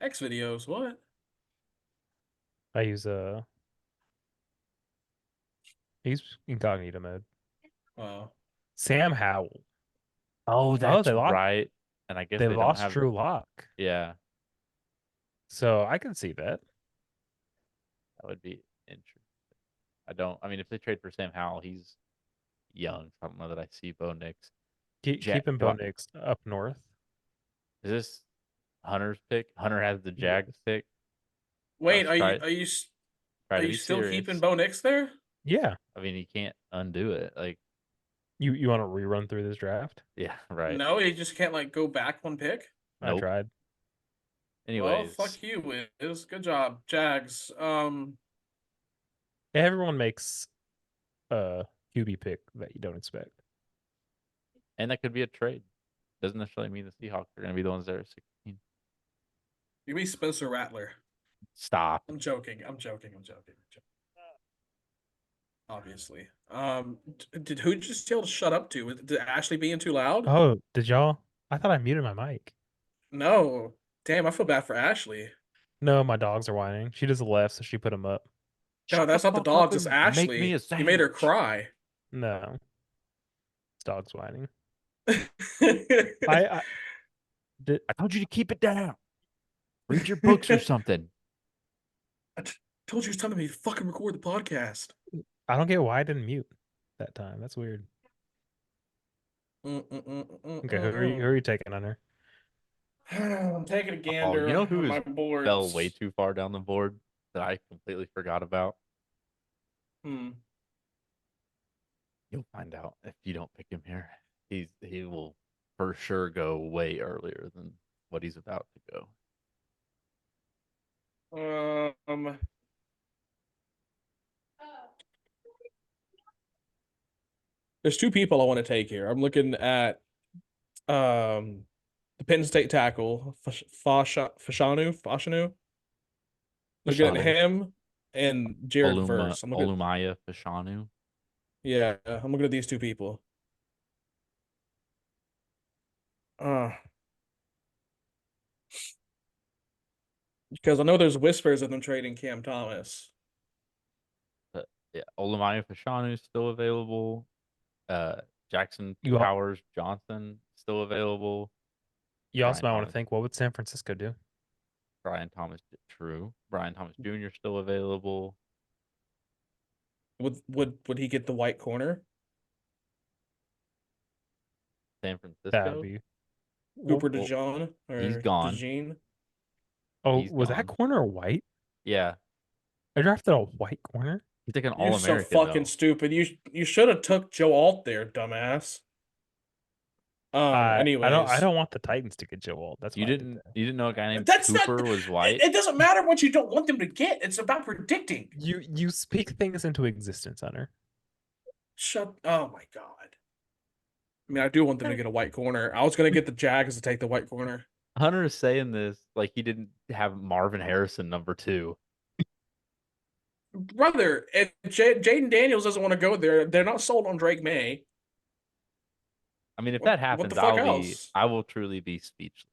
X videos. What? I use he's incognito mode. Oh. Sam Howell. Oh, Oh, that's right. And I guess they they don't lost have Drew Lock. yeah, So I can see that. that would be interesting. I mean if they trade for Sam Howell, he's young. So I don't know that I see Bo Nix. Keeping Do Bo I, Nix up north. is this Hunter's pick? Hunter has the Yeah. Jags pick. Wait, Let's try are to you be still keeping serious. Bo Nix there? Yeah. I mean, you can't undo it. Like, You want to rerun through this draft? yeah, right. No, you just can't like go back one pick. I Nope. tried. Well, Anyways, fuck you, Wiz. Good job, Jags. Everyone makes a QB pick that you don't expect. and that could be a trade. Doesn't necessarily mean the Seahawks are going to be the ones that are 16. Give me Spencer Rattler. Stop. I'm joking. I'm joking. I'm joking. Obviously. Did who just tell to shut up to? Did Ashley being too loud? Oh, did y'all? I thought I muted my mic. No. Damn, I feel bad for Ashley. No, my dogs are whining. She just left, so she put them up. No, Shut the that's not the fuck up dogs. It's and make me Ashley. a You made her sandwich. cry. No, it's dogs whining. I I did. I told you to keep it down. Read your books or something. told you it's time to fucking record the podcast. I don't get why I didn't mute that time. That's weird. Okay, who are you taking on her? I'm taking a Oh, you gander know at who my fell way boards. too far down the board that I completely forgot about? Hmm. You'll find out if you don't pick him here. He will for sure go way earlier than what he's about to go. There's two people I want to take here. I'm looking at the Penn State tackle, Fashanu. Looking at Fashanu. him and Jared Verse. I'm looking at Olumaya Fashanu. yeah, I'm looking at these two people. Because I know there's whispers of them trading Cam Thomas. But yeah, Olumaya Fashanu is still available. Jackson You Powers Johnson still available. you also Brian might want to Thomas. think, what would San Francisco do? Brian Thomas. True. Brian Thomas Jr. still available. Would he get the white corner? San That would Francisco. be. Cooper Well, DeJean he's or gone. DeJean? Oh, He's was that gone. corner white? Yeah. I drafted a white corner. He's like an You're All so American fucking though. stupid. You should have took Joe Alt there, dumbass. I Anyways. don't want the Titans to get Joe Alt. That's why I did that. You didn't know a guy named That's not Cooper was white? it doesn't matter what you don't want them to get. It's about predicting. You speak things into existence, Hunter. Oh my god. I mean, I do want them to get a white corner. I was gonna get the Jags to take the white corner. Hunter is saying this like he didn't have Marvin Harrison #2. Brother, if Jaden Daniels doesn't want to go there, they're not sold on Drake May. I mean, if What that what the happens, fuck else? I will truly be speechless.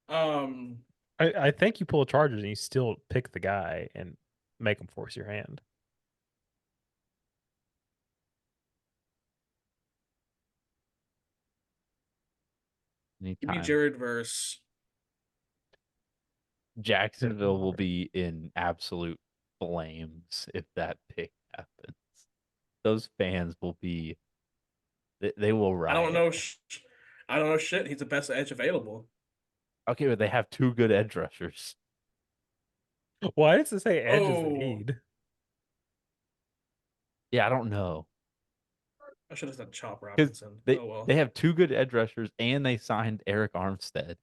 Um, I think you pull Chargers and you still pick the guy and make him force your hand. give me Anytime. Jared Verse. Jacksonville will be in absolute flames if that pick happens. Those fans will be they will I don't riot. know. I don't know shit. He's the best edge available. Okay, but they have two good edge rushers. Why does it say Edge is the Oh, need? Yeah, I don't know. I should have said Chop Because Robinson. they Oh well. they have two good edge rushers and they signed Eric Armstead.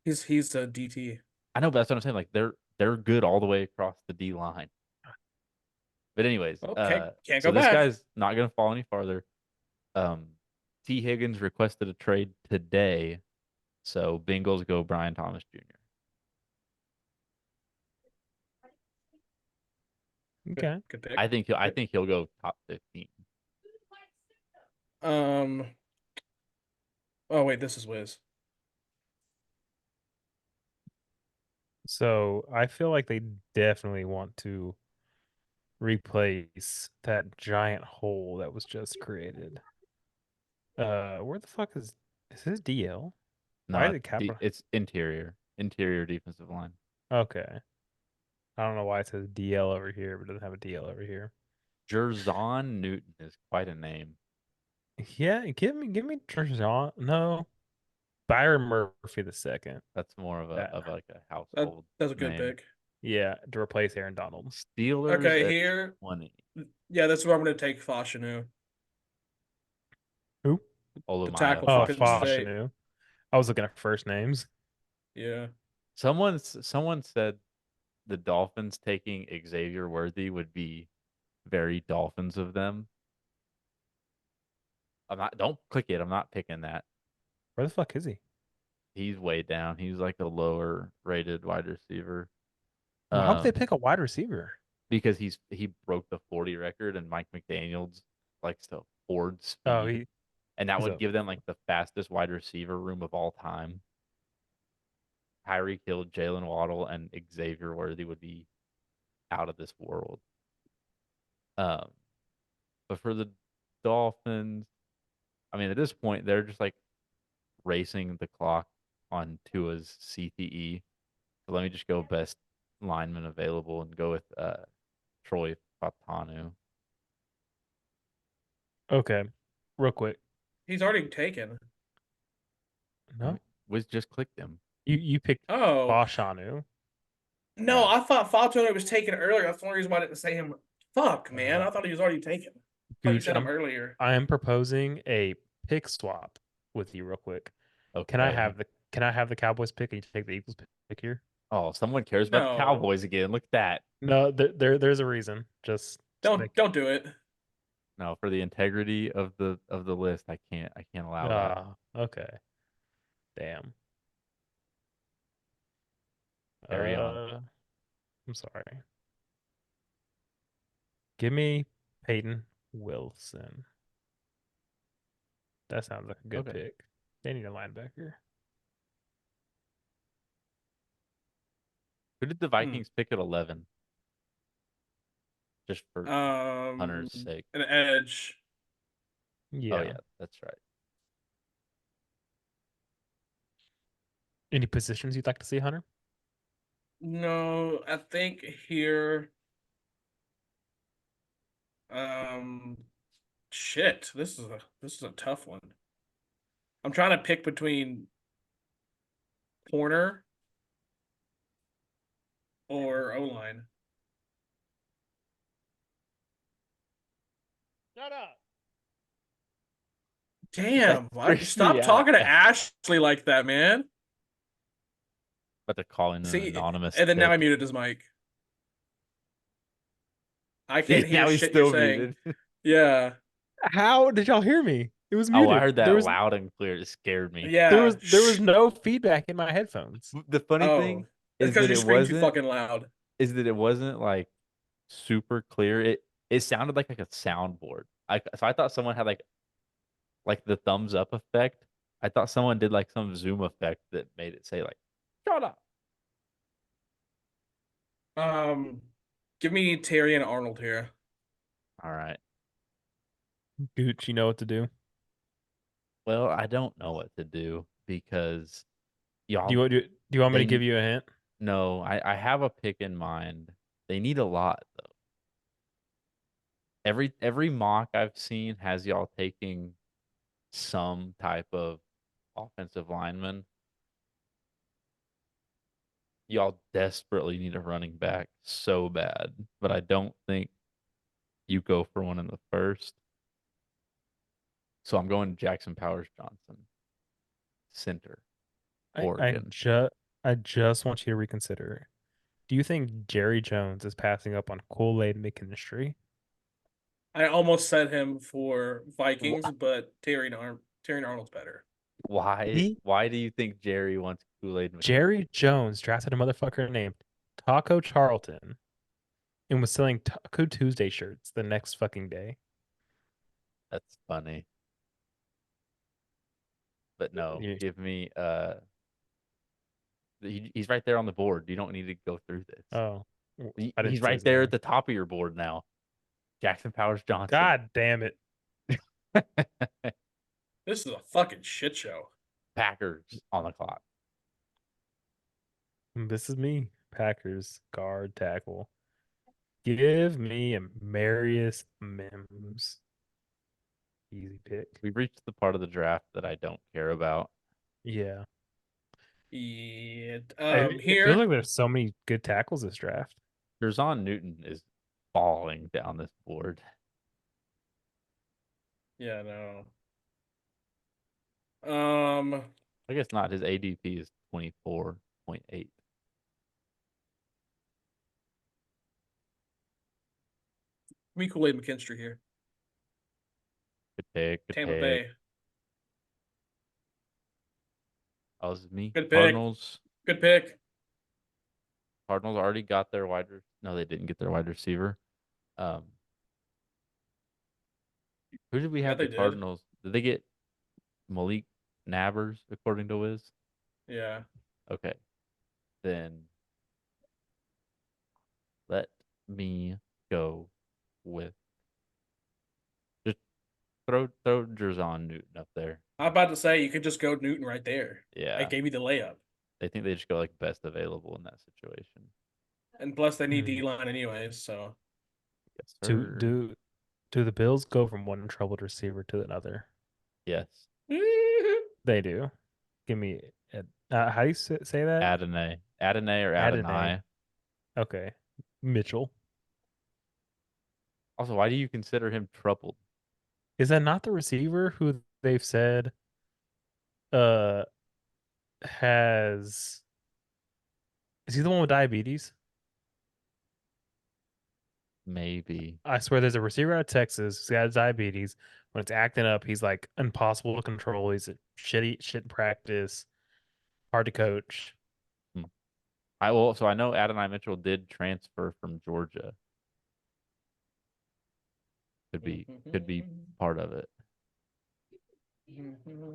He's a DT. I know, but that's what I'm saying. Like they're good all the way across the D line. But anyways, Okay, can't so go this back. guy's not gonna fall any farther. Um, T. Higgins requested a trade today, so Bengals go Brian Thomas Jr. Okay. Good pick. I think he'll go top 15. Um. Oh wait, this is Wiz. So I feel like they definitely want to replace that giant hole that was just created. Where the fuck is this DL? Why is No, it capital? it's interior defensive line. Okay. I don't know why it says DL over here, but it doesn't have a DL over here. Jerzon Newton is quite a name. Yeah, give me Trishawn. No. Byron Murphy the second. That's more of a That like a That household that's a good name. pick. yeah, to replace Aaron Donald. Steelers Okay, at here. 20. Yeah, that's where I'm gonna take Fashanu, Who? the Olumaya tackle for Oh, Penn State. Fashanu. Fashanu. I was looking at first names. Yeah. Someone said the Dolphins taking Xavier Worthy would be very Dolphins of them. Don't click it. I'm not picking that. Where the fuck is he? He's way down. He's like a lower rated wide receiver. Why would they Um, pick a wide receiver? because he broke the 40 record and Mike McDaniels likes to hoard Oh, speed. And that he's would a give them like the fastest wide receiver room of all time. Tyreek Hill, Jalen Waddle, and Xavier Worthy would be out of this world. Um, but for the Dolphins, I mean, at this point, they're just like racing the clock on Tua's CTE. So let me just go best lineman available and go with Troy Fatanu. okay. Real quick. He's already taken. No, Wiz just clicked him. you picked Oh Fashanu. no, Yeah. I thought Fatu was taken earlier. That's the only reason why I didn't say him. Fuck, man. Uh, I thought he was already taken. I thought you Gooch, said him earlier. I am proposing a pick swap with you real quick. Okay. Can I have the Cowboys pick and you take the Eagles pick here? Oh, someone cares about the No, Cowboys again. Look at that. No, there's a reason. Just make don't do it. No, for the integrity of the list, I can't allow that. okay. Damn. Carry on. I'm sorry. Give me Peyton Wilson. That sounds like a good Okay. pick. They need a linebacker. Who did the Vikings pick at 11? Just for Hunter's sake. An edge. Yeah. Oh yeah, that's right. Any positions you'd like to see, Hunter? No, I think here. Um, shit. This is a tough one. I'm trying to pick between corner or O line. Shut up. Damn, That why freaks me stop out. talking to Ashley like that, man? But to call in an See, anonymous and then now I tip. muted his mic. I See, can't hear now he's shit you're still saying. muted. Yeah, How did y'all hear me? It was Oh, I muted. heard that loud and clear. It scared me. yeah. There was no feedback in my headphones. The funny Oh, thing it's is because that you it scream too wasn't fucking loud. like super clear. It sounded like a soundboard. So I thought someone had like the thumbs up effect. I thought someone did like some zoom effect that made it say like shut up. Um, Give me Terry and Arnold here. All right. Gooch, you know what to do. Well, I don't know what to do because Do y'all you want me to they give you a hint? No, I have a pick in mind. They need a lot though. Every mock I've seen has y'all taking some type of offensive lineman. Y'all desperately need a running back so bad, but I don't think you go for one in the first. So I'm going Jackson Powers Johnson, center, I I Oregon. just I just want you to reconsider. Do you think Jerry Jones is passing up on Kool-Aid McKinstry? I almost said him for Wh- Vikings, but Terry Arnold's better. Why? He Why do you think Jerry wants Kool-Aid Jerry McKinstry? Jones drafted a motherfucker named Taco Charlton and was selling Taco Tuesday shirts the next fucking day. That's funny. But no, You- give me he's right there on the board. You don't need to go through this. Oh, I He's didn't see right his there at name. the top of your board now. Jackson Powers Johnson. God damn it. This is a fucking shit show. Packers on the clock. This is me. Packers guard tackle. Give me a Marius Mims. Easy pick. We've reached the part of the draft that I don't care about. Yeah. Yeah. It feels Here. like there's so many good tackles this draft. Jerzon Newton is falling down this board. Yeah, no. Um, I guess not. His ADP is 24.8. me Kool-Aid McKinstry here. Good pick. Good Tampa pick. Bay. Oh, this is me. Good pick. Cardinals. Good pick. Cardinals already got their No, they didn't get their wide receiver. Um, who did we Yeah, have the they did. Cardinals? Did they get Malik Nabers according to Wiz? Yeah. Okay, then let me go with just throw Jerzon Newton up there. I'm about to say you could just go Newton right there. I Yeah, gave you the layup. they think they just go like best available in that situation. And plus they need Hmm. D-line anyways, so Yes, Do sir. do do the Bills go from one troubled receiver to another? Yes, They do. Give me how do you say that? Adonai or Adonai. Adonai. Okay. Mitchell. Also, why do you consider him troubled? Is that not the receiver who they've said uh has is he the one with diabetes? Maybe. I swear there's a receiver out of Texas who's got diabetes. When it's acting up, he's like impossible to control. He's a shit in practice, hard to coach. Hmm. So I know Adonai Mitchell did transfer from Georgia. Could be part of it.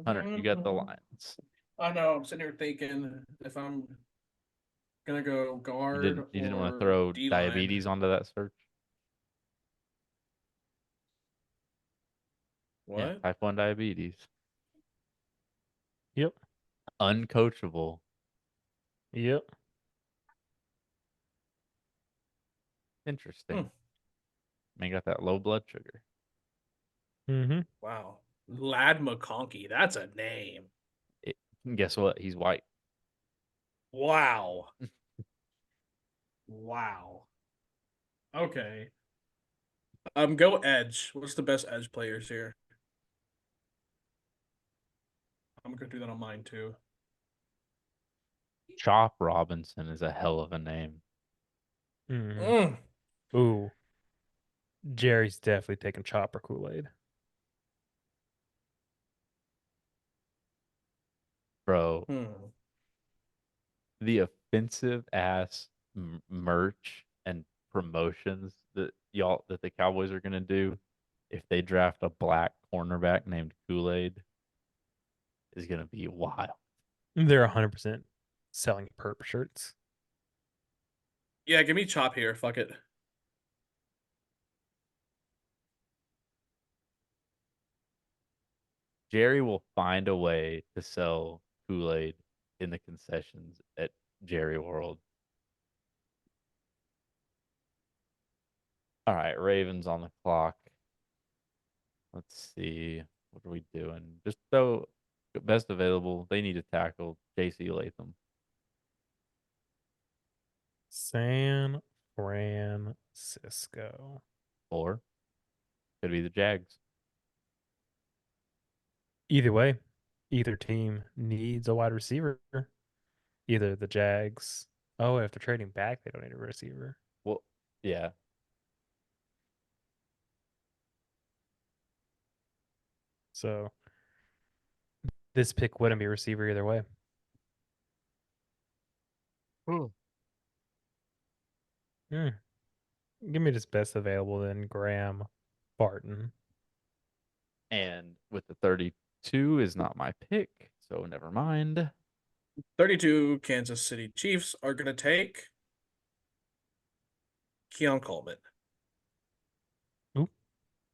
Hunter, you got the Lions. I know, I'm sitting here thinking if I'm gonna go You guard didn't want to or throw D-line. diabetes onto that search? Yeah, What? type 1 diabetes. Yep. Uncoachable. Yep. Interesting. Man got that low blood sugar. Mm-hmm. Wow. Lad McConkey, that's a name. It, guess what? He's white. Wow. Wow. Okay. Go edge. What's the best edge players here? I'm gonna do that on mine too. Chop Robinson is a hell of a name. Mm-hmm. Mm. Ooh. Jerry's definitely taking chopper Kool-Aid. Bro, Hmm. the offensive ass merch and promotions that the Cowboys are gonna do if they draft a black cornerback named Kool-Aid is gonna be wild. They're 100% selling perp shirts. Yeah, give me Chop here. Fuck it. Jerry will find a way to sell Kool-Aid in the concessions at Jerry World. All right, Ravens on the clock. Let's see. What are we doing? Just throw best available. They need a tackle. JC Latham. San Francisco. Or could be the Jags. Either way, either team needs a wide receiver. Either the Jags. Oh, if they're trading back, they don't need a receiver. Well, yeah. So this pick wouldn't be a receiver either way. Hmm. Give me this best available then, Graham Barton. And with the 32 is not my pick, so never mind. 32 Kansas City Chiefs are going to take Keon Coleman,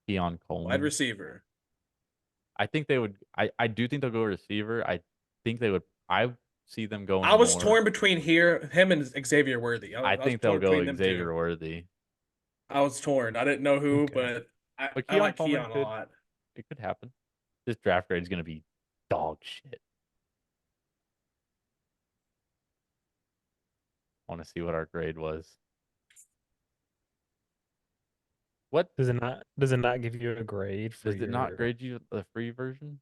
Keon wide Coleman. receiver. I think they would. I do think they'll go receiver. I think they would. I see them going I was more. torn between him and Xavier Worthy. I I was think they'll torn go between them Xavier two. Worthy. I was torn. I didn't know who, Okay. but But I Keon like Coleman Keon a could. lot. It could happen. This draft grade is going to be dog shit. I want to see what our grade was. What Does it not give you a grade for does it not your grade you the free version?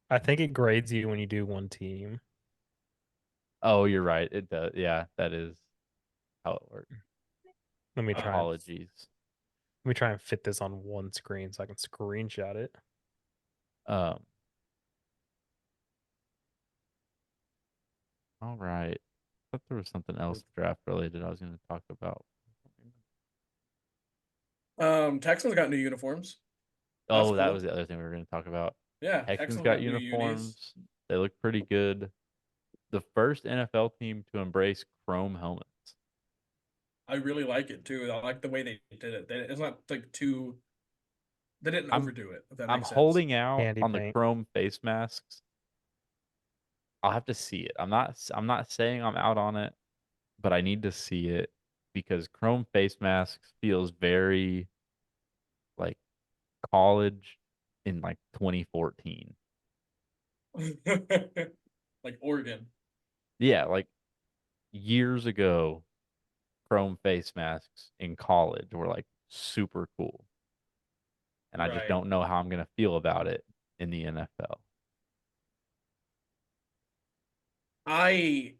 I think it grades you when you do one team. Oh, you're right. It does. Yeah, that is how it works. Let me try and Apologies. let me try and fit this on one screen so I can screenshot it. Um. All right. I thought there was something else draft related I was going to talk about. Texans got new uniforms. That's Oh, that cool. was the other thing we were going to talk about. Yeah, Texans Texans got got new unis. uniforms. They look pretty good. The first NFL team to embrace chrome helmets. I really like it too. I like the way they did it. It's not like too. They didn't I'm overdo it. If that I'm makes sense. holding out Candy on the paint. chrome face masks. I'll have to see it. I'm not saying I'm out on it, but I need to see it because chrome face masks feels very like college in like 2014. Like Oregon. Yeah, like years ago, chrome face masks in college were like super cool. And I just Right. don't know how I'm going to feel about it in the NFL. I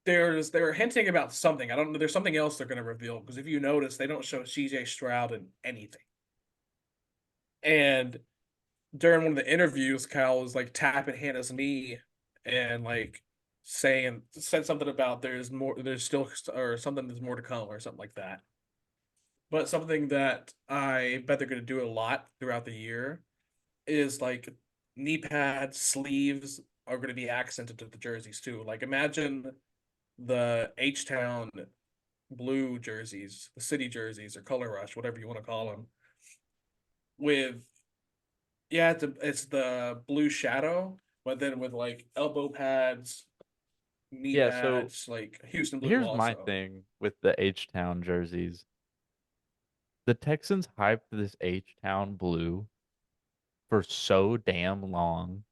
they're hinting about something. I don't know. There's something else they're going to reveal because if you notice, they don't show CJ Stroud in anything. And during one of the interviews, Kyle was like tapping Hannah's knee and like said something about there's still or something there's more to come or something like that. But something that I bet they're going to do a lot throughout the year is like knee pads, sleeves are going to be accented to the jerseys too. Like imagine the H Town blue jerseys, the city jerseys or color rush, whatever you want to call them, with yeah, it's the blue shadow, but then with like elbow pads, knee Yeah, so pads, like Houston blue here's my also. thing with the H-Town jerseys. The Texans hyped this H-Town blue for so damn long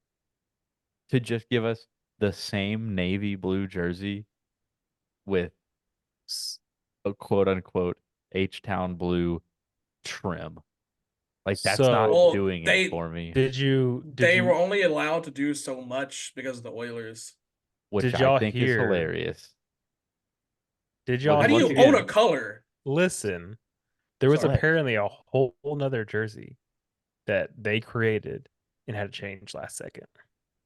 to just give us the same navy blue jersey with a quote unquote H-Town blue trim. Like that's not So Well, doing it for me, did they were you only allowed to do so much because of the Oilers. which did I y'all think is hear hilarious. did Which y'all How do once you own again, a hear color? listen, there was Sorry. what? apparently a whole nother jersey that they created and had to change last second.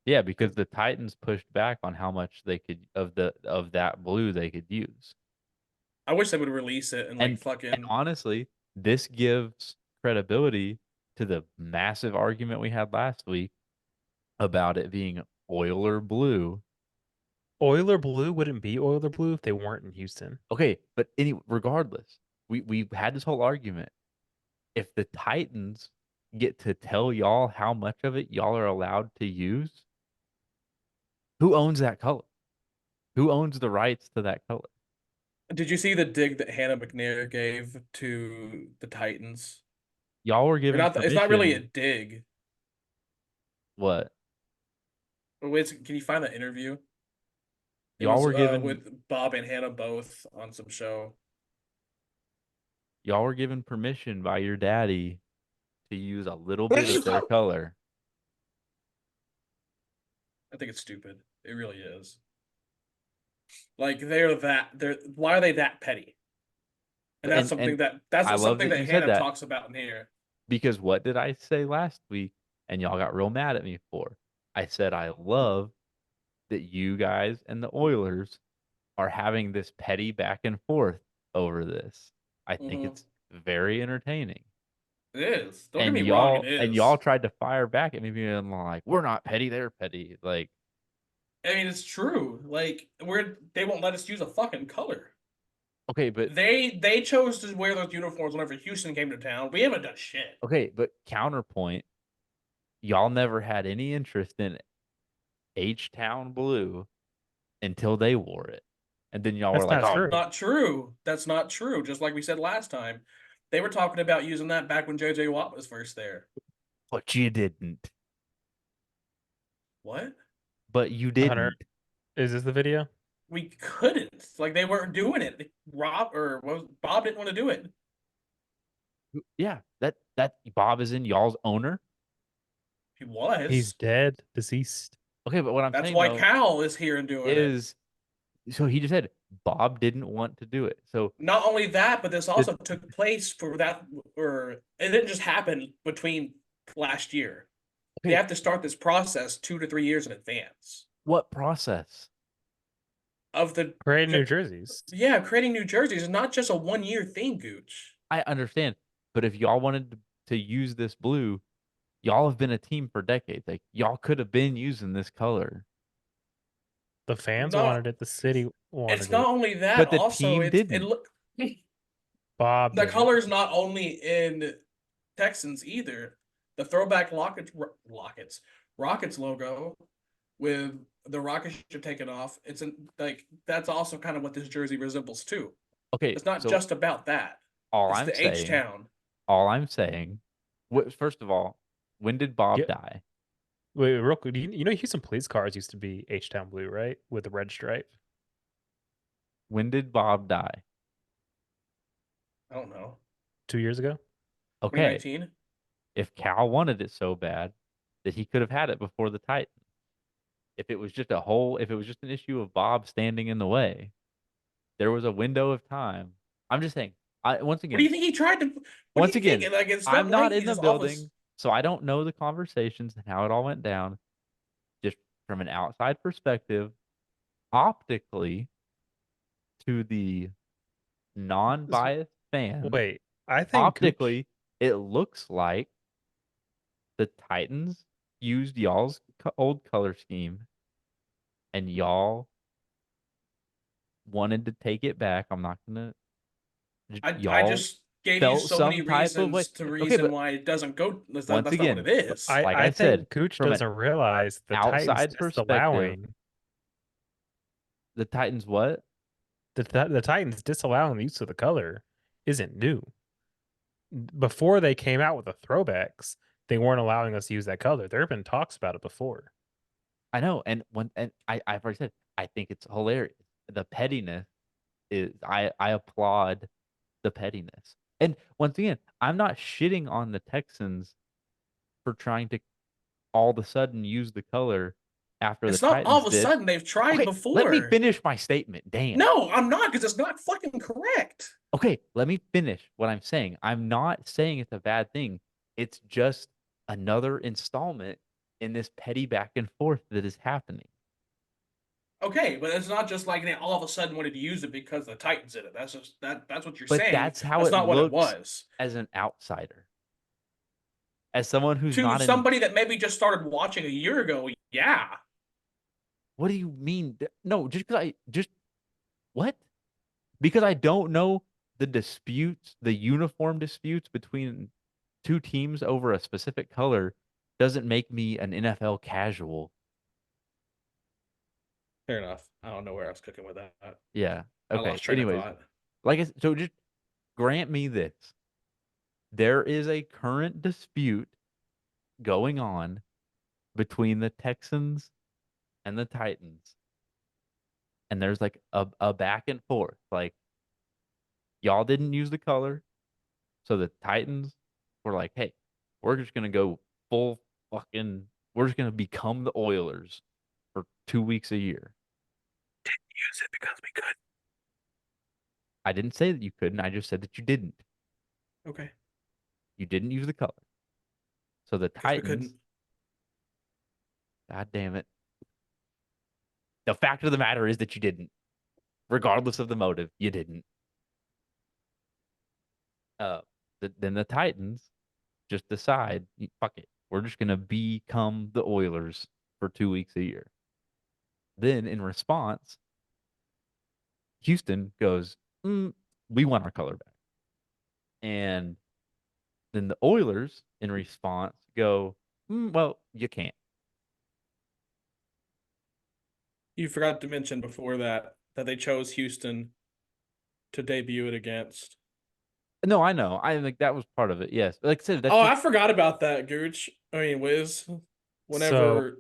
Yeah, because the Titans pushed back on how much they could of that blue they could use. I wish they would release it and like And fucking honestly, this gives credibility to the massive argument we had last week about it being Oiler blue. Oiler blue wouldn't be Oiler blue if they weren't in Houston. Okay, but regardless, we had this whole argument. If the Titans get to tell y'all how much of it y'all are allowed to use, who owns that color? Who owns the rights to that color? Did you see the dig that Hannah McNair gave to the Titans? Y'all were Or given not? It's not really a permission. dig. What? Wait, can you find the interview? It Y'all was were given with Bob and Hannah both on some show. y'all were given permission by your daddy to use a little bit of their color. I think it's stupid. It really is. Like they're why are they that petty? And that's And something that I love something that that you said Hannah that talks about in here. because what did I say last week? And y'all got real mad at me for. I said I love that you guys and the Oilers are having this petty back and forth over this. I think Hmm. it's very entertaining. It is. Don't get And me wrong, it y'all is. tried to fire back at me being like, we're not petty, they're petty. Like, I mean, it's true. Like they won't let us use a fucking color. okay, but They chose to wear those uniforms whenever Houston came to town. We haven't done shit. counterpoint, y'all never had any interest in H Town blue until they wore it. And then y'all were That's like, not oh, true. Not true. That's not true. Just like we said last time, they were talking about using that back when JJ Watt was first there. but you didn't. What? But you Hunter, didn't. is this the video? We couldn't. Like they weren't doing it. Bob didn't want to do it. Yeah, that Bob is in y'all's owner. He He's was. dead, deceased. Okay, but what I'm That's saying why though Cal is here and doing it. is so he just said Bob didn't want to do it. So Not only that, but this the, also took place for that, or it didn't just happen between last year. They okay, have to start this process 2 to 3 years in advance what process? of the. Creating New Jerseys. Yeah, creating new jerseys is not just a 1 year thing, Gooch. I understand, but if y'all wanted to use this blue, y'all have been a team for decades. Like y'all could have been using this color, The fans No, wanted it. The city it's wanted not it. only that. but the Also, team it didn't. look Bob the didn't. color is not only in Texans either. The throwback Rockets logo with the rocket ship taken off. Like that's also kind of what this jersey resembles too. Okay, It's not so just about that. all It's I'm the H saying, town. all I'm saying, first of all, when did Bob Yeah. die? Wait, real quick. You know, Houston police cars used to be H Town blue, right? With the red stripe. When did Bob die? I don't know. 2 years ago. Okay, 2019. if Cal wanted it so bad that he could have had it before the Titans. If it was just an issue of Bob standing in the way, there was a window of time. I'm just saying, I once What do you again, think he tried to? What do once you think? again, Like it's I'm not like not he in the just office. building, so I don't know the conversations and how it all went down. Just from an outside perspective, optically, to the non-biased fan, Wait, I think Gooch. optically, it looks like the Titans used y'all's old color scheme, and y'all wanted to take it back. I'm not gonna. I Y'all just gave you felt so many some type of way. reasons to Okay, reason but why it doesn't go. once That's not what again, it is. like I I said, think Gooch from an doesn't realize the Titans outside perspective, disallowing the Titans what? the Titans disallowing the use of the color isn't new. Before they came out with the throwbacks, they weren't allowing us to use that color. There have been talks about it before. I know, I've already said I think it's hilarious. The pettiness is I applaud the pettiness. And once again, I'm not shitting on the Texans for trying to all of a sudden use the color after the It's not all Titans of a did. sudden they've tried Okay, let me before. finish my statement. Damn. No, I'm not because it's not fucking correct. Okay, let me finish what I'm saying. I'm not saying it's a bad thing. It's just another installment in this petty back and forth that is happening. Okay, but it's not just like they all of a sudden wanted to use it because the Titans did it. That's just that's what you're But saying. that's how That's it not what it looks was. as an outsider. As someone who's To not in somebody that maybe just started watching a year ago, yeah. what do you mean? No, just because I just what? Because I don't know the disputes, the uniform disputes between two teams over a specific color doesn't make me an NFL casual. Fair enough. I don't know where I was cooking with that. Yeah. I Okay. lost train of Anyways, thought. so just grant me this. There is a current dispute going on between the Texans and the Titans. And there's like a back and forth. Like, y'all didn't use the color. So the Titans were like, hey, we're just going to go full fucking, we're just going to become the Oilers for 2 weeks a year. Use it because we could. I didn't say that you couldn't. I just said that you didn't. Okay. You didn't use the color. So the Guess we Titans, couldn't. God damn it. The fact of the matter is that you didn't. Regardless of the motive, you didn't. Uh, then the Titans just decide, fuck it. We're just going to become the Oilers for 2 weeks a year. Then in response, Houston goes, we want our color back. And then the Oilers in response go, well, you can't. You forgot to mention before that they chose Houston to debut it against. No, I know. I think that was part of it. Yes. Like I said, that's Oh, just, I forgot about that, Gooch. I mean, Wiz. So Whenever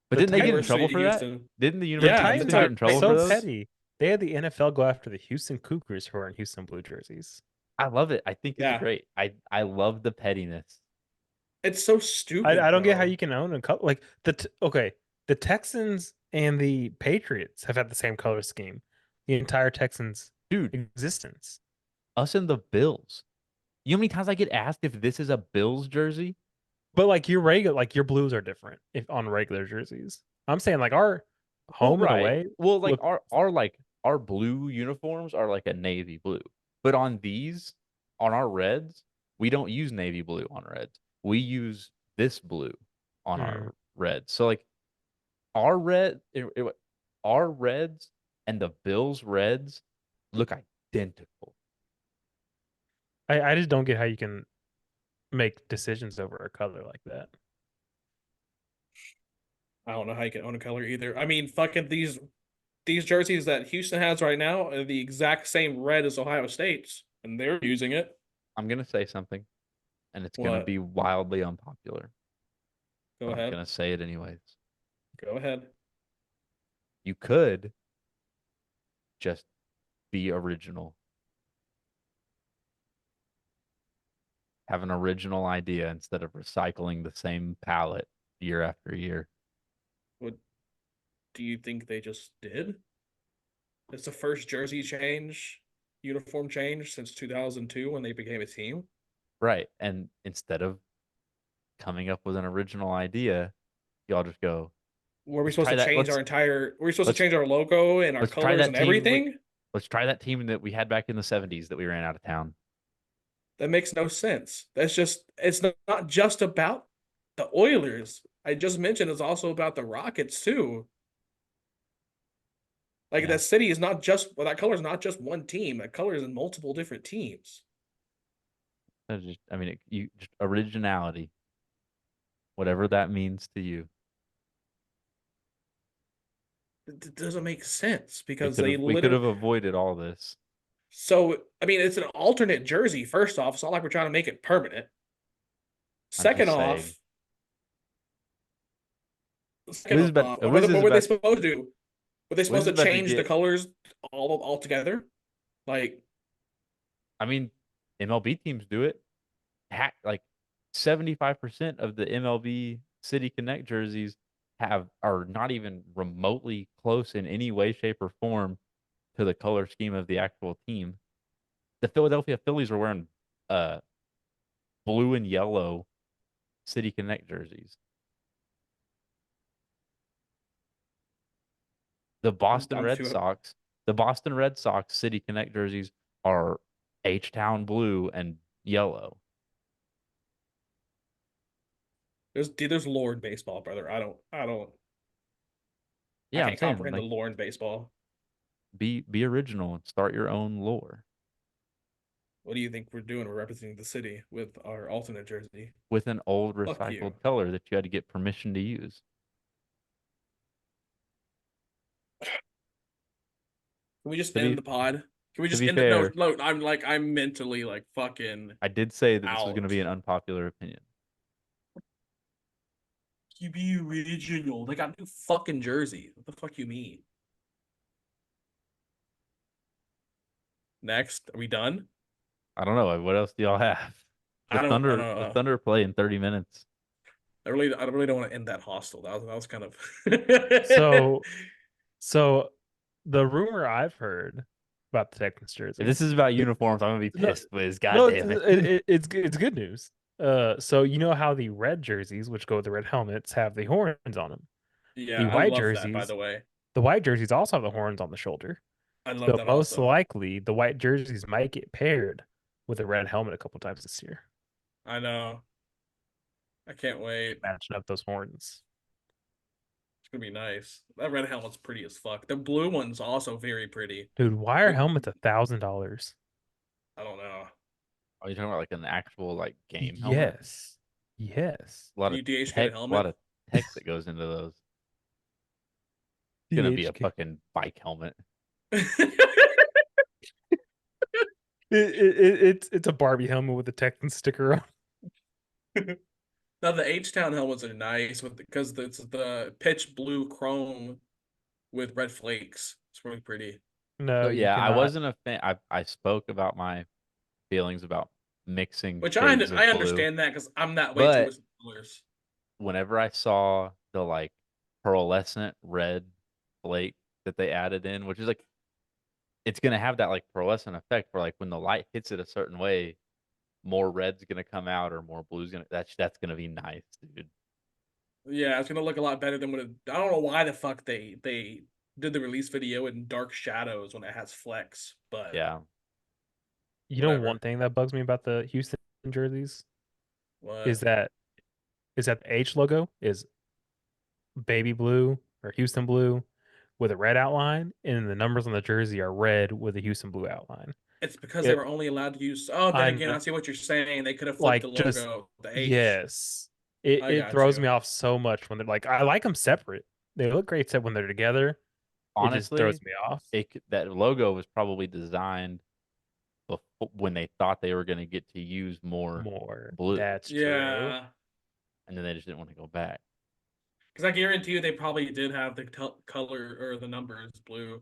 but the didn't they get in Titans, trouble University of for that? Houston. Didn't the the Yeah, University of the Titans Houston get are in trouble so for those? petty. They had the NFL go after the Houston Cougars who are in Houston blue jerseys. I love it. I think it's Yeah. great. I love the pettiness. It's so stupid. I don't get how though. you can own a color like okay. The Texans and the Patriots have had the same color scheme the entire Texans Dude, existence. us and the Bills. You know how many times I get asked if this is a Bills jersey? But like your blues are different if on regular jerseys. I'm saying like our Well, home and right. away Well, like look our blue uniforms are like a navy blue. But on our reds, we don't use navy blue on reds. We use this blue on our reds. So like our our reds and the Bills reds look identical. I just don't get how you can make decisions over a color like that. I don't know how you can own a color either. I mean, fucking these jerseys that Houston has right now are the exact same red as Ohio State's, and they're using it. I'm gonna say something, and it's gonna What? be wildly unpopular, Go but I'm ahead. gonna say it anyways. Go ahead. You could just be original. Have an original idea instead of recycling the same palette year after year. What do you think they just did? It's the first jersey change, uniform change since 2002 when they became a team. Right. And instead of coming up with an original idea, y'all just go, Were we let's supposed try to that. change our entire? Were we supposed to Let's change our logo and our let's try colors that and team. everything? Let's try that team that we had back in the 70s that we ran out of town. That makes no sense. That's just it's not just about the Oilers. I just mentioned it's also about the Rockets too. Like Yeah. that city is not just that color is not just one team. That color is in multiple different teams. I mean, you just originality, whatever that means to you. It doesn't make sense We because could they have we could literally. have avoided all this. So I mean, it's an alternate jersey. First off, it's not like we're trying to make it permanent. I'm Second just saying. off, what were they supposed to do? Were they Wiz supposed is to about to change the get. colors all together? Like I mean, MLB teams do it. Like 75% of the MLB City Connect jerseys are not even remotely close in any way, shape, or form to the color scheme of the actual team. The Philadelphia Phillies were wearing uh blue and yellow City Connect jerseys. The Boston I'm Red too. Sox, the Boston Red Sox City Connect jerseys are H Town blue and yellow. There's lore in baseball, brother. I Yeah, I'm can't saying comprehend the like lore in baseball. be original and start your own lore What do you think we're doing? We're representing the city with our alternate jersey. with an old Fuck you. recycled color that you had to get permission to use. Can we just To end be the pod? Can we to just be end it? No, fair, no, I'm mentally like fucking I did say that this was going to out. be an unpopular opinion. QB original. They got new fucking jerseys. What the fuck you mean? Next, are we done? I don't know. What else do y'all have? The I don't Thunder, the know. Thunder play in 30 minutes. I really don't want to end that hostile. That was kind of. So so the rumor I've heard about the Texans If jersey. this is about uniforms, I'm gonna be No, pissed, Wiz. God no, damn it. it's good news. So you know how the red jerseys, which go with the red helmets, have the horns on them. Yeah, The I white love that. By jerseys, the way, the white jerseys also have the horns on the shoulder. I love So that most also. likely, the white jerseys might get paired with a red helmet a couple times this year, I know. I can't wait. matching up those horns. It's gonna be nice. That red helmet's pretty as fuck. The blue one's also very pretty. Dude, why are Like, helmets $1,000? I don't know. Are you talking about like an actual like game helmet? Yes, yes. A lot of DH get a tech, a lot helmet? of tech that goes into those. It's gonna be a DHK. fucking bike helmet. It's a Barbie helmet with a Texan sticker on. Now the H-Town helmets are nice because it's the pitch blue chrome with red flakes. It's really pretty. No, So you yeah, I cannot. wasn't a fan. I spoke about my feelings about mixing Which shades I of blue, understand that because I'm that way too but with colors. whenever I saw the like pearlescent red flake that they added in, which is like it's gonna have that like pearlescent effect where like when the light hits it a certain way, more red's gonna come out or more blue's gonna that's gonna be nice, dude. Yeah, it's gonna look a lot better than what it. I don't know why the fuck they did the release video in dark shadows when it has flex, but Yeah. You know, one whatever. thing that bugs me about the Houston jerseys is What? that the H logo is baby blue or Houston blue with a red outline, and the numbers on the jersey are red with a Houston blue outline. It's because they It, were only allowed to use. Oh, then I again, know, I see what you're saying. They could have flipped the like just logo, the H. yes, it I it got throws me you. off so much when they're like, I like them separate. They look great set when they're together. It just throws Honestly, me off that logo was probably designed before, when they thought they were gonna get to use more more. blue, That's true. Yeah, and then they just didn't want to go back. because I guarantee you they probably did have the color or the numbers blue.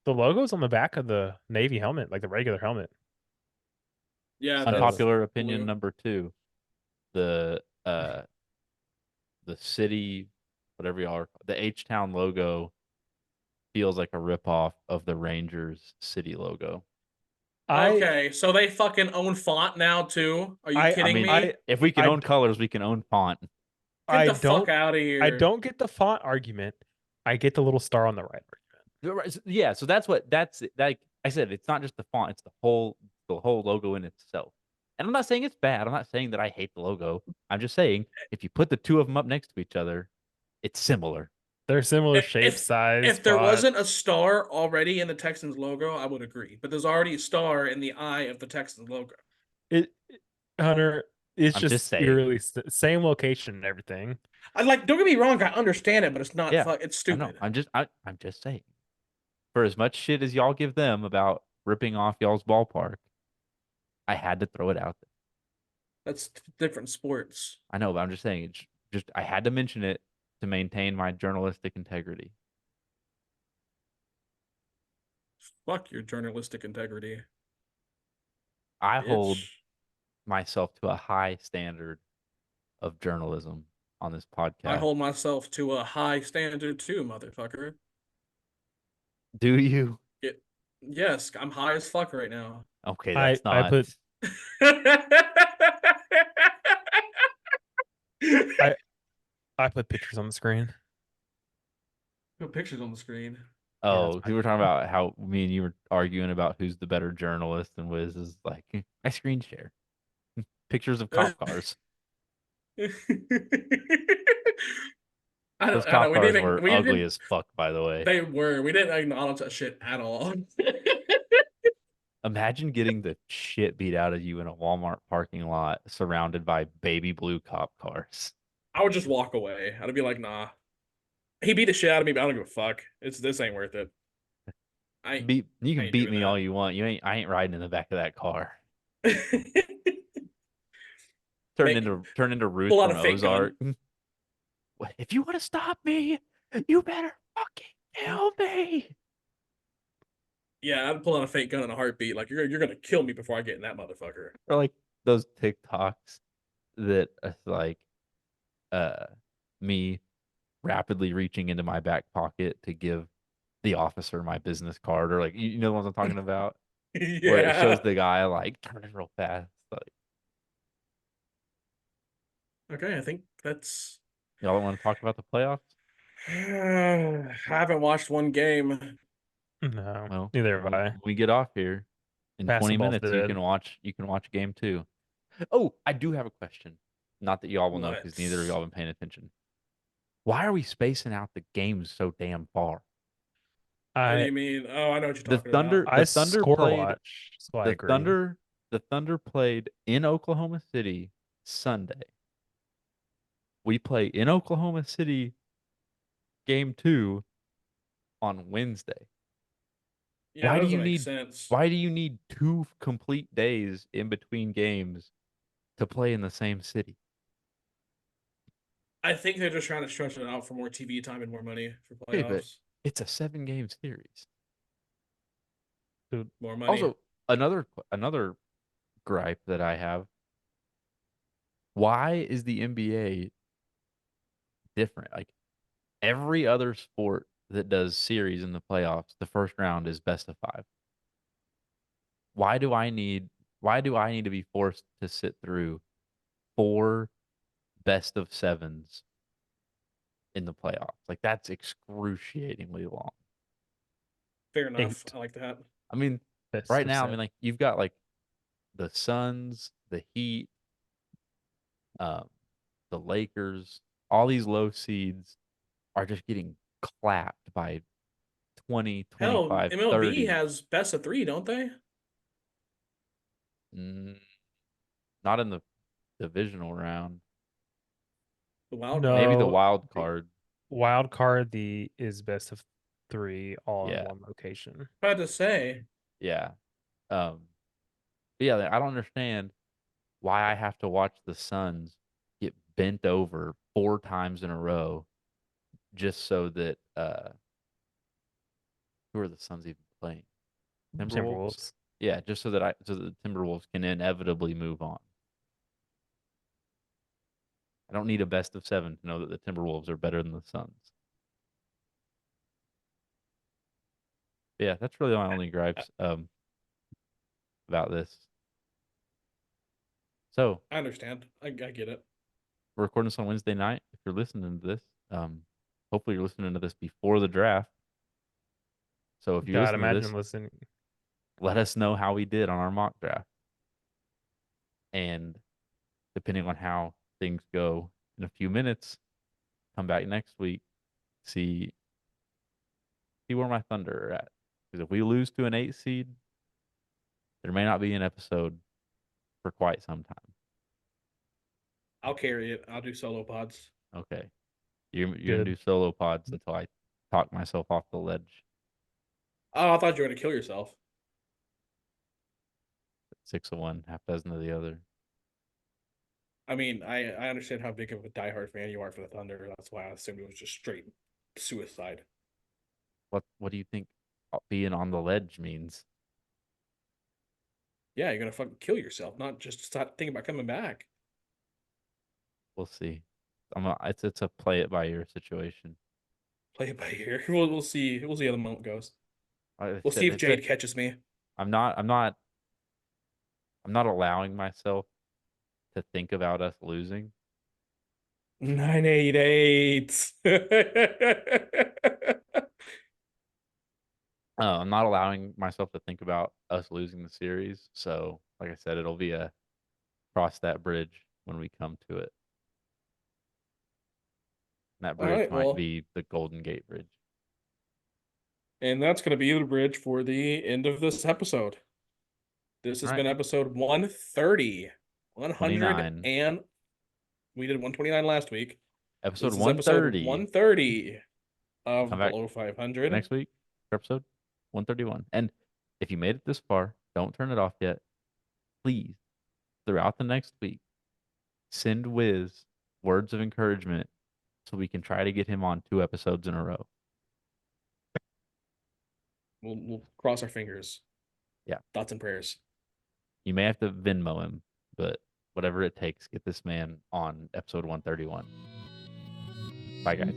The logo's on the back of the Navy helmet, like the regular helmet. Yeah, So that's Unpopular opinion blue. number two: the the city, whatever y'all are, the H Town logo feels like a ripoff of the Rangers city logo. I Okay, so they fucking own font now too. Are you I I kidding mean, me? if we can I own colors, we can own font. Get I the fuck don't out of I here. don't get the font argument. I get the little star on the right Yeah, so that's like I said, it's not just the font, it's the whole logo in itself. And I'm not saying it's bad. I'm not saying that I hate the logo. I'm just saying if you put the two of them up next to each other, it's similar. They're similar shape, If size, there font. wasn't a star already in the Texans logo, I would agree. But there's already a star in the eye of the Texans logo. Hunter, it's I'm just just saying. eerily same location and everything. I like. Don't get me wrong. I understand it, but it's not. Yeah, It's I know. stupid. I'm just saying. For as much shit as y'all give them about ripping off y'all's ballpark, I had to throw it out there. That's different sports. I know, but I'm just saying. It's just I had to mention it to maintain my journalistic integrity. Fuck your journalistic integrity, I hold bitch. myself to a high standard of journalism on this I podcast. hold myself to a high standard too, motherfucker. Do you? It, yes, I'm high as fuck right now. Okay, I that's I not. put I I put pictures on the screen. Put pictures on the screen. Yeah, that's Oh, my we were talking about how me and you were arguing about who's the better journalist, and Wiz is like, I screen share pictures of cop cars. Those I cop don't. cars were We ugly didn't. as fuck, by the way. They were. We didn't acknowledge that shit at all. Imagine getting the shit beat out of you in a Walmart parking lot surrounded by baby blue cop cars. I would just walk away. I'd be like, nah. He beat the shit out of me, but I don't give a fuck. This ain't worth it. I You I can ain't beat doing me all that. you want. I ain't riding in the back of that car. Make Turn into Ruth pull out a from fake gun. Ozark. If you want to stop me, you better fucking kill me. Yeah, I'd pull out a fake gun in a heartbeat. Like you're gonna kill me before I get in that motherfucker. Or like those TikToks that are like uh me rapidly reaching into my back pocket to give the officer my business card, or like you know the ones I'm talking about, where it shows Yeah. the guy like turning real fast. Like, Okay, I think that's. y'all don't want to talk about the playoffs? I haven't watched one game. No, Well, neither have I. when we get off here in 20 Basketball's minutes, dead. you can watch game two. Oh, I do have a question. Not that y'all will know What? because neither of y'all been paying attention. Why are we spacing out the games so damn far? What do I you mean? Oh, I know what you're talking about. I score watch, so I The agree. Thunder played in Oklahoma City Sunday. We play in Oklahoma City game 2 on Wednesday. Yeah, Why that do doesn't you make need sense. why do you need 2 complete days in between games to play in the same city? I think they're just trying to stretch it out for more TV time and more money for Okay, but playoffs. it's a 7 game series. Dude, More money. Also, another gripe that I have, why is the NBA different? Like every other sport that does series in the playoffs, the first round is best of 5. Why do I need why do I need to be forced to sit through 4 best of 7s in the playoffs? Like that's excruciatingly long. Fair enough. 8 I like that. I mean, best right of now, I mean 7. like you've got like the Suns, the Heat, um, the Lakers, all these low seeds are just getting clapped by 20, Hell, 25, MLB 30. has best of three, don't they? Mm, not in the divisional round. The wild Maybe card. the No, wild the card. wild card the is best of 3 all in Yeah. one location. Had to say. Yeah. Um, but yeah, I don't understand why I have to watch the Suns get bent over 4 times in a row just so that who are the Suns even playing? Timberwolves? Timberwolves. Yeah, just so that the Timberwolves can inevitably move on. I don't need a best of 7 to know that the Timberwolves are better than the Suns. Yeah, that's really my only gripes about this. So I understand. I get it. we're recording this on Wednesday night. If you're listening to this, hopefully you're listening to this before the draft. So if you God, listen to imagine this, listening. let us know how we did on our mock draft. And depending on how things go in a few minutes, come back next week, see where my Thunder are at. Because if we lose to an 8 seed, there may not be an episode for quite some time. I'll carry it. I'll do solo pods. Okay. You're gonna Good. do solo pods until I talk myself off the ledge. Oh, I thought you were gonna kill yourself. 6 of one, half dozen of the other. I mean, I understand how big of a diehard fan you are for the Thunder. That's why I assumed it was just straight suicide. What do you think being on the ledge means? Yeah, you're gonna fucking kill yourself, not just start thinking about coming back. We'll see. It's a play it by ear situation. Play it by ear. We'll see. We'll see how the moment goes. We'll see if It's a Jade catches me. I'm not allowing myself to think about us losing. 988. I'm not allowing myself to think about us losing the series. So, like I said, it'll be a cross that bridge when we come to it. And that All bridge right, might well, be the Golden Gate Bridge. and that's gonna be the bridge for the end of this episode. This All has right, been episode 130. 100 29. and we did 129 last week. Episode This is episode 130. 130 Come of back Below 500. next week for episode. 131. And if you made it this far, don't turn it off yet. Please, throughout the next week, send Wiz words of encouragement so we can try to get him on 2 episodes in a row. We'll cross our fingers. Yeah. Thoughts and prayers. You may have to Venmo him, but whatever it takes, get this man on episode 131. Bye, guys.